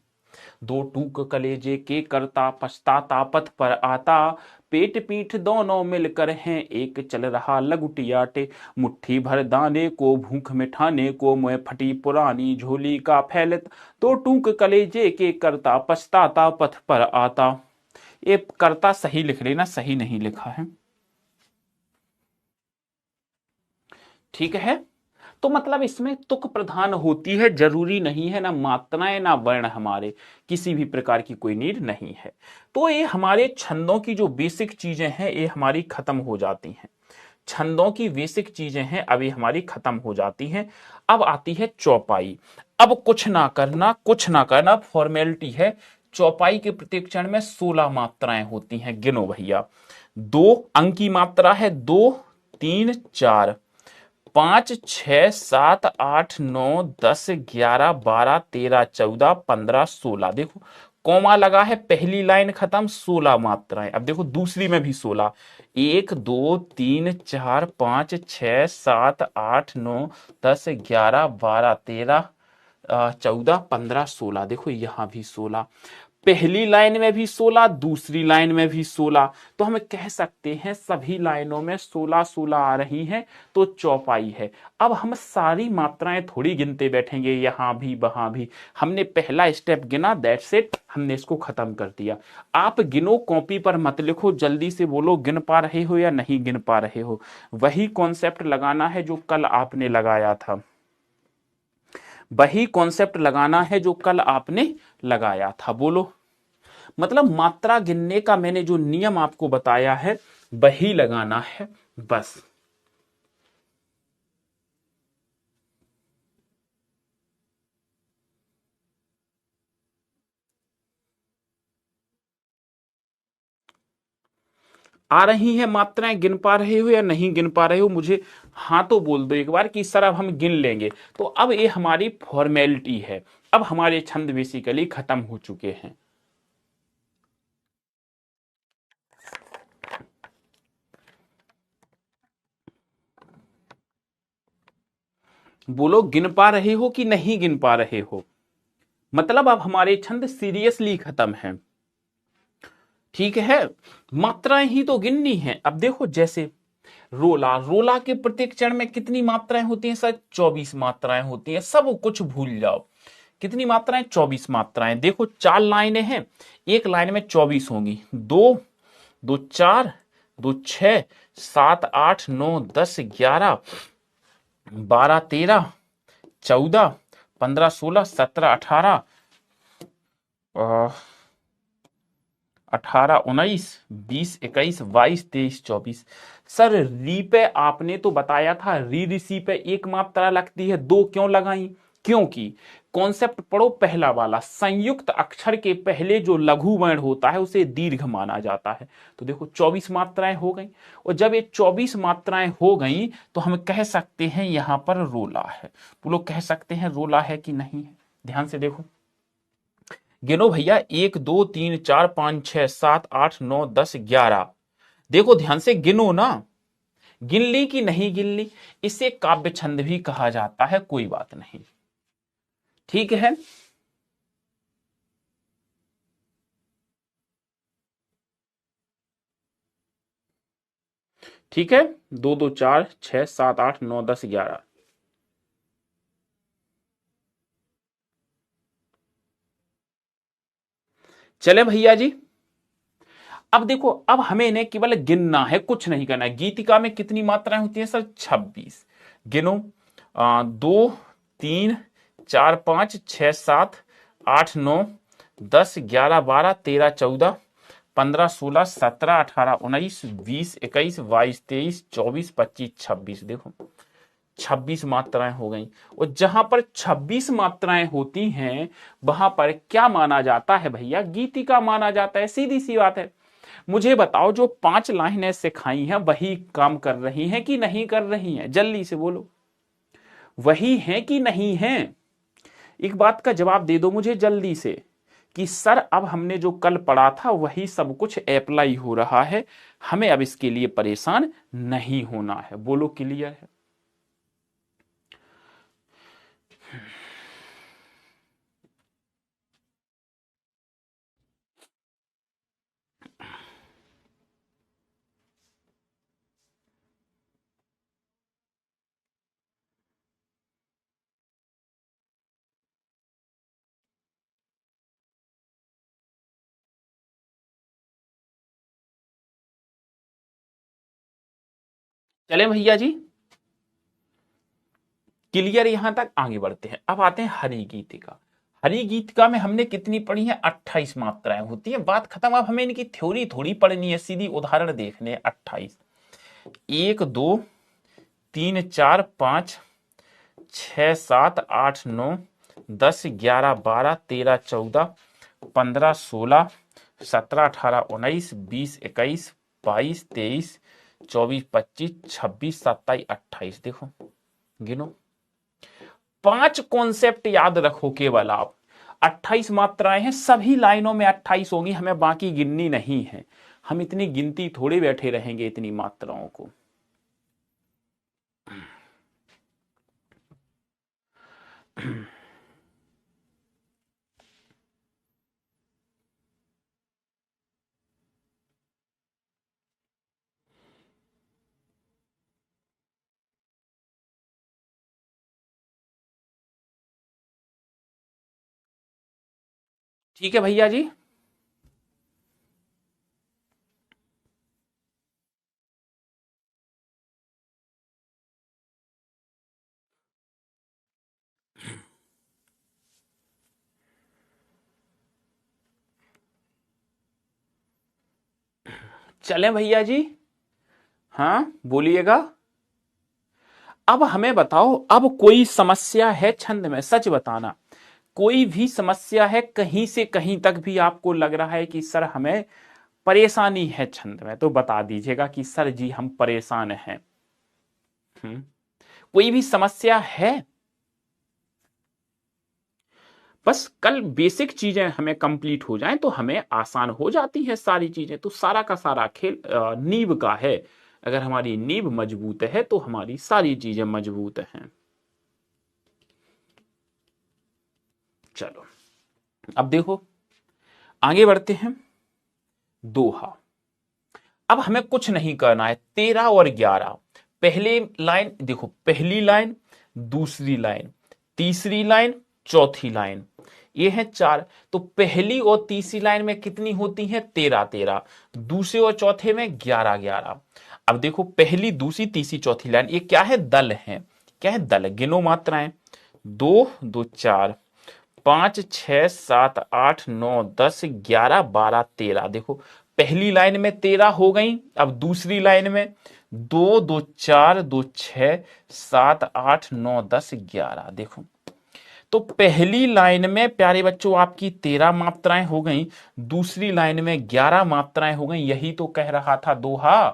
दो टूक कलेजे के करता, पछताता पथ पर आता, पेट पीठ दोनों मिलकर हैं एक, चल रहा लगुटियाटे, मुट्ठी भर दाने को भूख मिठाने को, मुँह फटी पुरानी झोली का फैलत, दो टूक कलेजे के करता, पछताता पथ पर आता। ये करता सही लिख लेना, सही नहीं लिखा है, ठीक है। तो मतलब इसमें तुक प्रधान होती है, जरूरी नहीं है, ना मात्राएं ना वर्ण, हमारे किसी भी प्रकार की कोई नीड नहीं है। तो ये हमारे छंदों की जो बेसिक चीजें हैं ये हमारी खत्म हो जाती हैं। छंदों की बेसिक चीजें हैं अभी हमारी खत्म हो जाती हैं। अब आती है चौपाई। अब कुछ ना करना, कुछ ना करना, फॉर्मेलिटी है। चौपाई के प्रत्येक चरण में 16 मात्राएं होती हैं। गिनो भैया, 2 अंक की मात्रा है, 2 3 4 5 6 7 8 9 10 11 12 13 14 15 16। देखो कॉमा लगा है, पहली लाइन खत्म, 16 मात्राएं। अब देखो दूसरी में भी 16, 1 2 3 4 5 6 7 8 9 10 11 12 13 14 15 16। देखो यहां भी 16, पहली लाइन में भी 16, दूसरी लाइन में भी 16। तो हम कह सकते हैं सभी लाइनों में 16 16 आ रही हैं, तो चौपाई है। अब हम सारी मात्राएं थोड़ी गिनते बैठेंगे, यहां भी वहां भी। हमने पहला स्टेप गिना, दैट्स इट, हमने इसको खत्म कर दिया। आप गिनो, कॉपी पर मत लिखो, जल्दी से बोलो गिन पा रहे हो या नहीं गिन पा रहे हो। वही कॉन्सेप्ट लगाना है जो कल आपने लगाया था, वही कॉन्सेप्ट लगाना है जो कल आपने लगाया था। बोलो, मतलब मात्रा गिनने का मैंने जो नियम आपको बताया है वही लगाना है बस। आ रही हैं मात्राएं, गिन पा रहे हो या नहीं गिन पा रहे हो? मुझे हाँ तो बोल दो एक बार कि सर अब हम गिन लेंगे। तो अब ये हमारी फॉर्मेलिटी है, अब हमारे छंद बेसिकली खत्म हो चुके हैं। बोलो गिन पा रहे हो कि नहीं गिन पा रहे हो? मतलब अब हमारे छंद सीरियसली खत्म हैं, ठीक है। मात्राएं ही तो गिननी है। अब देखो जैसे रोला, रोला के प्रत्येक चरण में कितनी मात्राएं होती हैं सर? 24 मात्राएं होती हैं। सब कुछ भूल जाओ, कितनी मात्राएं? 24 मात्राएं। देखो 4 लाइनें हैं, एक लाइन में 24 होंगी। 2 2 4 2 6 7 8 9 10 11 12 13 14 15 16 17 18 18 19 20 21 22 23 24। सर री पे आपने तो बताया था, री ऋषि पे एक मात्रा लगती है, 2 क्यों लगाई? क्योंकि कॉन्सेप्ट पढ़ो पहला वाला, संयुक्त अक्षर के पहले जो लघु वर्ण होता है उसे दीर्घ माना जाता है। तो देखो 24 मात्राएं हो गई, और जब ये 24 मात्राएं हो गई तो हम कह सकते हैं यहां पर रोला है। वो लोग कह सकते हैं रोला है कि नहीं है? ध्यान से देखो, गिनो भैया, 1 2 3 4 5 6 7 8 9 10 11। देखो ध्यान से गिनो ना, गिन ली कि नहीं गिन ली? इसे काव्य छंद भी कहा जाता है, कोई बात नहीं, ठीक है। ठीक है, 2 2 4 6 7 8 9 10 11। चले भैया जी, अब देखो, अब हमें इन्हें केवल गिनना है, कुछ नहीं करना है। गीतिका में कितनी मात्राएं होती हैं सर? 26। गिनो, 2 3 4 5 6 7 8 9 10 11 12 13 14 15 16 17 18 19 20 21 22 23 24 25 26। देखो 26 मात्राएं हो गई। और जहां पर 26 मात्राएं होती हैं वहां पर क्या माना जाता है भैया? गीतिका माना जाता है। सीधी सी बात है। मुझे बताओ, जो 5 लाइनें सिखाई हैं वही काम कर रही हैं कि नहीं कर रही हैं? जल्दी से बोलो, वही हैं कि नहीं हैं? एक बात का जवाब दे दो मुझे जल्दी से, कि सर अब हमने जो कल पढ़ा था वही सब कुछ अप्लाई हो रहा है, हमें अब इसके लिए परेशान नहीं होना है। बोलो, क्लियर है? चले भैया जी, क्लियर? यहां तक आगे बढ़ते हैं। अब आते हैं हरि गीतिका। हरि गीतिका में हमने कितनी पढ़ी है? 28 मात्राएं होती है। बात खत्म। अब हमें इनकी थ्योरी थोड़ी पढ़नी है, सीधी उदाहरण देखने। 28, 1 2 3 4 5 6 7 8 9 10 11 12 13 14 15 16 17 18 19 20 21 22 23 24 25 26 27 28। देखो, गिनो। 5 कॉन्सेप्ट याद रखो केवल आप। 28 मात्राएं हैं, सभी लाइनों में 28 होंगी, हमें बाकी गिननी नहीं है। हम इतनी गिनती थोड़े बैठे रहेंगे इतनी मात्राओं को। ठीक है भैया जी। चले भैया जी, हाँ बोलिएगा। अब हमें बताओ, अब कोई समस्या है छंद में? सच बताना, कोई भी समस्या है कहीं से कहीं तक भी आपको लग रहा है कि सर हमें परेशानी है छंद में, तो बता दीजिएगा कि सर जी हम परेशान हैं। कोई भी समस्या है? बस कल बेसिक चीजें हमें कंप्लीट हो जाएं तो हमें आसान हो जाती है सारी चीजें। तो सारा का सारा खेल नींव का है। अगर हमारी नींव मजबूत है तो हमारी सारी चीजें मजबूत हैं। चलो, अब देखो आगे बढ़ते हैं। दोहा। अब हमें कुछ नहीं करना है। 13 और 11, पहले लाइन देखो, पहली लाइन, दूसरी लाइन, तीसरी लाइन, चौथी लाइन, ये है 4। तो पहली और तीसरी लाइन में कितनी होती है? 13 13। दूसरे और चौथे में 11 11। अब देखो, पहली दूसरी तीसरी चौथी लाइन, ये क्या है? दल है। क्या है? दल। गिनो मात्राएं। 2 2 4 5 6 7 8 9 10 11 12 13। देखो, पहली लाइन में 13 हो गई। अब दूसरी लाइन में 2 2 4 2 6 7 8 9 10 11। देखो, तो पहली लाइन में प्यारे बच्चों आपकी 13 मात्राएं हो गई, दूसरी लाइन में 11 मात्राएं हो गई। यही तो कह रहा था दोहा।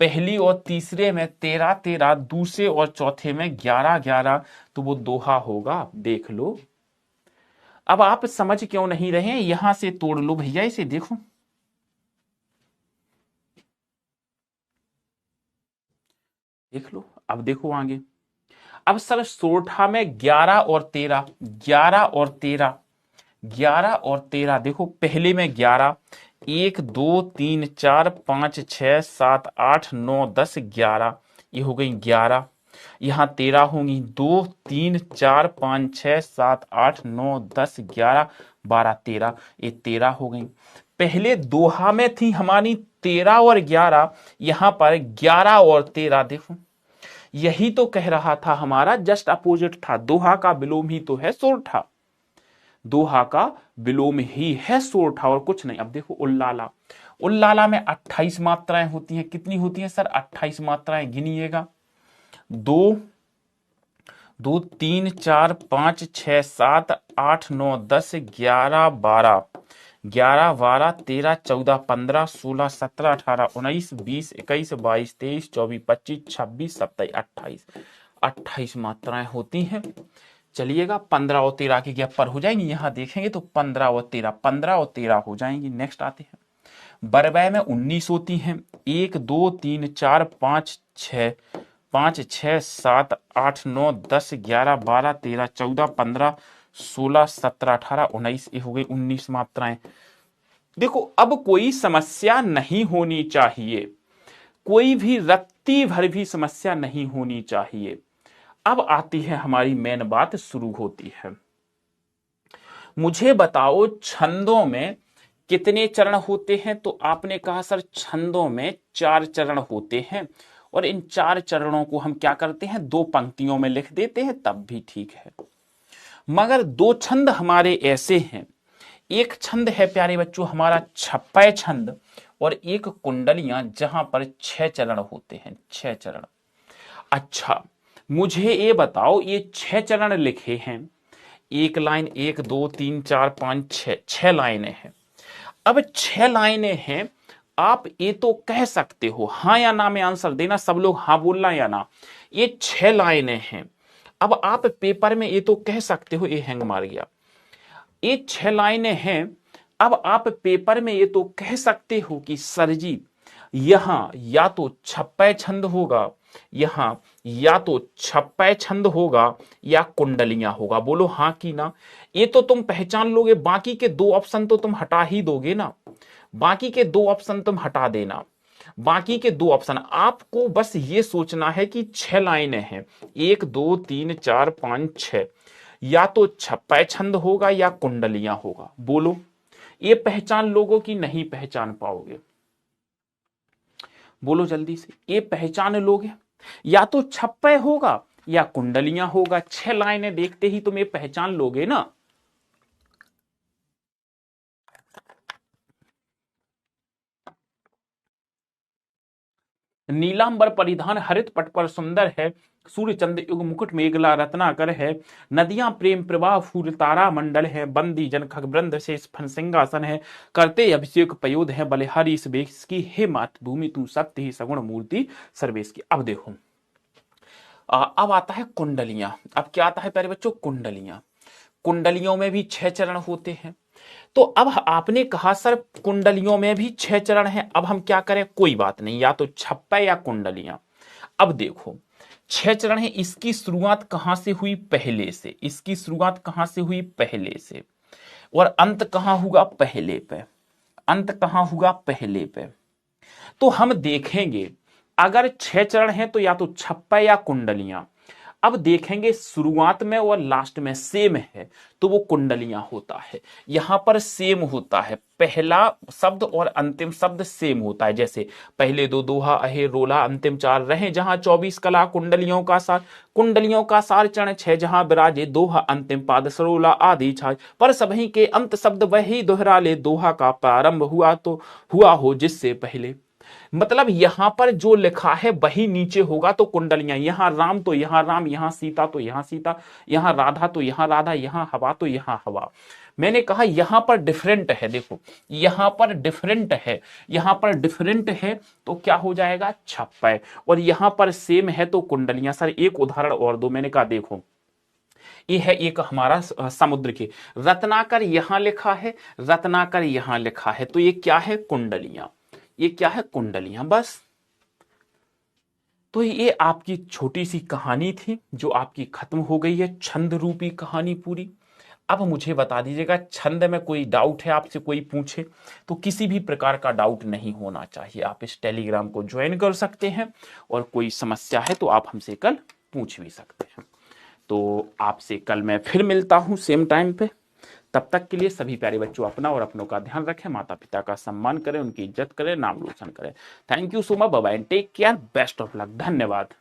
पहली और तीसरे में 13 13, दूसरे और चौथे में 11 11, तो वो दोहा होगा। देख लो। अब आप समझ क्यों नहीं रहे? यहां से तोड़ लो भैया इसे। देखो, देख लो। अब देखो आगे। अब सर सोरठा में 11 और 13, 11 और 13, 11 और 13। देखो, पहले में 11, 1 2 3 4 5 6 7 8 9 10 11, ये हो गई 11। यहाँ 13 होंगी, 2 3 4 5 6 7 8 9 10 11 12 13, ये 13 हो गई। पहले दोहा में थी हमारी 13 और 11, यहां पर 11 और 13। देखो यही तो कह रहा था, हमारा जस्ट अपोजिट था। दोहा का विलोम ही तो है सोरठा, दोहा का विलोम ही है सोरठा और कुछ नहीं। अब देखो उल्लाला, उल्लाला में 28 मात्राएं होती हैं। कितनी होती हैं सर? 28 मात्राएं। गिनिएगा, 2 2 3 4 5 6 7 8 9 10 11 12, 11 12 13 14 15 16 17 18 19 20 21 22 23 24 25 26 27 28, 28 मात्राएं होती हैं। चलिएगा 15 और 13 के गैप पर हो जाएंगी। यहां देखेंगे तो 15 और 13, 15 और 13 हो जाएंगी। नेक्स्ट आते हैं बरबय में 19 होती हैं। 1 2 3 4 5 6 5 6 7 8 9 10 11 12 13 14 15 16 17 18 19, ये हो गई 19 मात्राएं। देखो अब कोई समस्या नहीं होनी चाहिए, कोई भी रत्ती भर भी समस्या नहीं होनी चाहिए। अब आती है हमारी मेन बात, शुरू होती है। मुझे बताओ छंदों में कितने चरण होते हैं? तो आपने कहा सर छंदों में 4 चरण होते हैं, और इन 4 चरणों को हम क्या करते हैं? 2 पंक्तियों में लिख देते हैं, तब भी ठीक है। मगर 2 छंद हमारे ऐसे हैं, एक छंद है प्यारे बच्चों हमारा छप्पय छंद, और एक कुंडलियां, जहां पर 6 चरण होते हैं, 6 चरण। अच्छा मुझे ये बताओ, ये 6 चरण लिखे हैं, एक लाइन 1 2 3 4 5 6, 6 लाइनें हैं। अब 6 लाइनें हैं, आप ये तो कह सकते हो, हाँ या ना में आंसर देना, सब लोग हाँ बोलना या ना। ये 6 लाइनें हैं। अब आप पेपर में ये तो कह सकते हो, ये हैंग मार गया, ये 6 लाइनें हैं। अब आप पेपर में ये तो कह सकते हो कि सर जी यहां या तो छप्पय छंद होगा, यहां या तो छप्पय छंद होगा या कुंडलियां होगा। बोलो हाँ कि ना। ये तो तुम पहचान लोगे, बाकी के 2 ऑप्शन तो तुम हटा ही दोगे ना, बाकी के 2 ऑप्शन तुम हटा देना। बाकी के 2 ऑप्शन आपको बस ये सोचना है कि 6 लाइनें हैं, 1 2 3 4 5 6, या तो छप्पय छंद होगा या कुंडलियां होगा। बोलो ये पहचान लोगों की नहीं पहचान पाओगे? बोलो जल्दी से, ये पहचान लोगे? या तो छप्पय होगा या कुंडलियां होगा। 6 लाइनें देखते ही तुम ये पहचान लोगे ना। नीलांबर परिधान हरित पट पर सुंदर है, सूर्य चंद्र युग मुकुट मेघला रत्नाकर है, नदियां प्रेम प्रवाह फूल तारा मंडल है, बंदी जन खग वृंद शेष फन सिंहासन है, करते अभिषेक पयोध है, बलिहारी इस बेश की, हे मातृभूमि तू सत्य ही सगुण मूर्ति सर्वेश की। अब देखो अब आता है कुंडलियां। अब क्या आता है प्यारे बच्चों? कुंडलियां। कुंडलियों में भी 6 चरण होते हैं। तो अब आपने कहा सर कुंडलियों में भी 6 चरण हैं, अब हम क्या करें? कोई बात नहीं, या तो छप्पय या कुंडलियां। अब देखो 6 चरण है, इसकी शुरुआत कहां से हुई? पहले से। इसकी शुरुआत कहां से हुई? पहले से। और अंत कहां होगा? पहले पे। अंत कहां होगा? पहले पे। तो हम देखेंगे अगर 6 चरण है तो या तो छप्पय या कुंडलियां। अब देखेंगे शुरुआत में और लास्ट में सेम है तो वो कुंडलियां होता है। यहां पर सेम होता है, पहला शब्द और अंतिम शब्द सेम होता है। जैसे पहले 2 दोहा अहे रोला, अंतिम 4 रहे जहां 24 कला, कुंडलियों का सार, कुंडलियों का सार चरण 6 जहां विराजे, दोहा अंतिम पाद सरोला आदि छाज, पर सभी के अंत शब्द वही दोहरा ले, दोहा का प्रारंभ हुआ तो हुआ हो जिससे पहले। मतलब यहां पर जो लिखा है वही नीचे होगा। तो कुंडलियां, यहां राम तो यहां राम, यहां सीता तो यहां सीता, यहां राधा तो यहां राधा, यहां हवा तो यहां हवा। मैंने कहा यहां पर डिफरेंट है, देखो यहां पर डिफरेंट है, यहां पर डिफरेंट है तो क्या हो जाएगा? छप्पय। और यहां पर सेम है तो कुंडलियां। सर एक उदाहरण और दो। मैंने कहा देखो ये है एक हमारा समुद्र के, रत्नाकर यहां लिखा है, रत्नाकर यहां लिखा है, तो ये क्या है? कुंडलियां। ये क्या है? कुंडलियां। बस तो ये आपकी छोटी सी कहानी थी जो आपकी खत्म हो गई है, छंद रूपी कहानी पूरी। अब मुझे बता दीजिएगा, छंद में कोई डाउट है आपसे, कोई पूछे तो किसी भी प्रकार का डाउट नहीं होना चाहिए। आप इस टेलीग्राम को ज्वाइन कर सकते हैं और कोई समस्या है तो आप हमसे कल पूछ भी सकते हैं। तो आपसे कल मैं फिर मिलता हूं सेम टाइम पे। तब तक के लिए सभी प्यारे बच्चों अपना और अपनों का ध्यान रखें, माता पिता का सम्मान करें, उनकी इज्जत करें, नाम रोशन करें। Thank you so much, bye bye, take care, best of luck, धन्यवाद।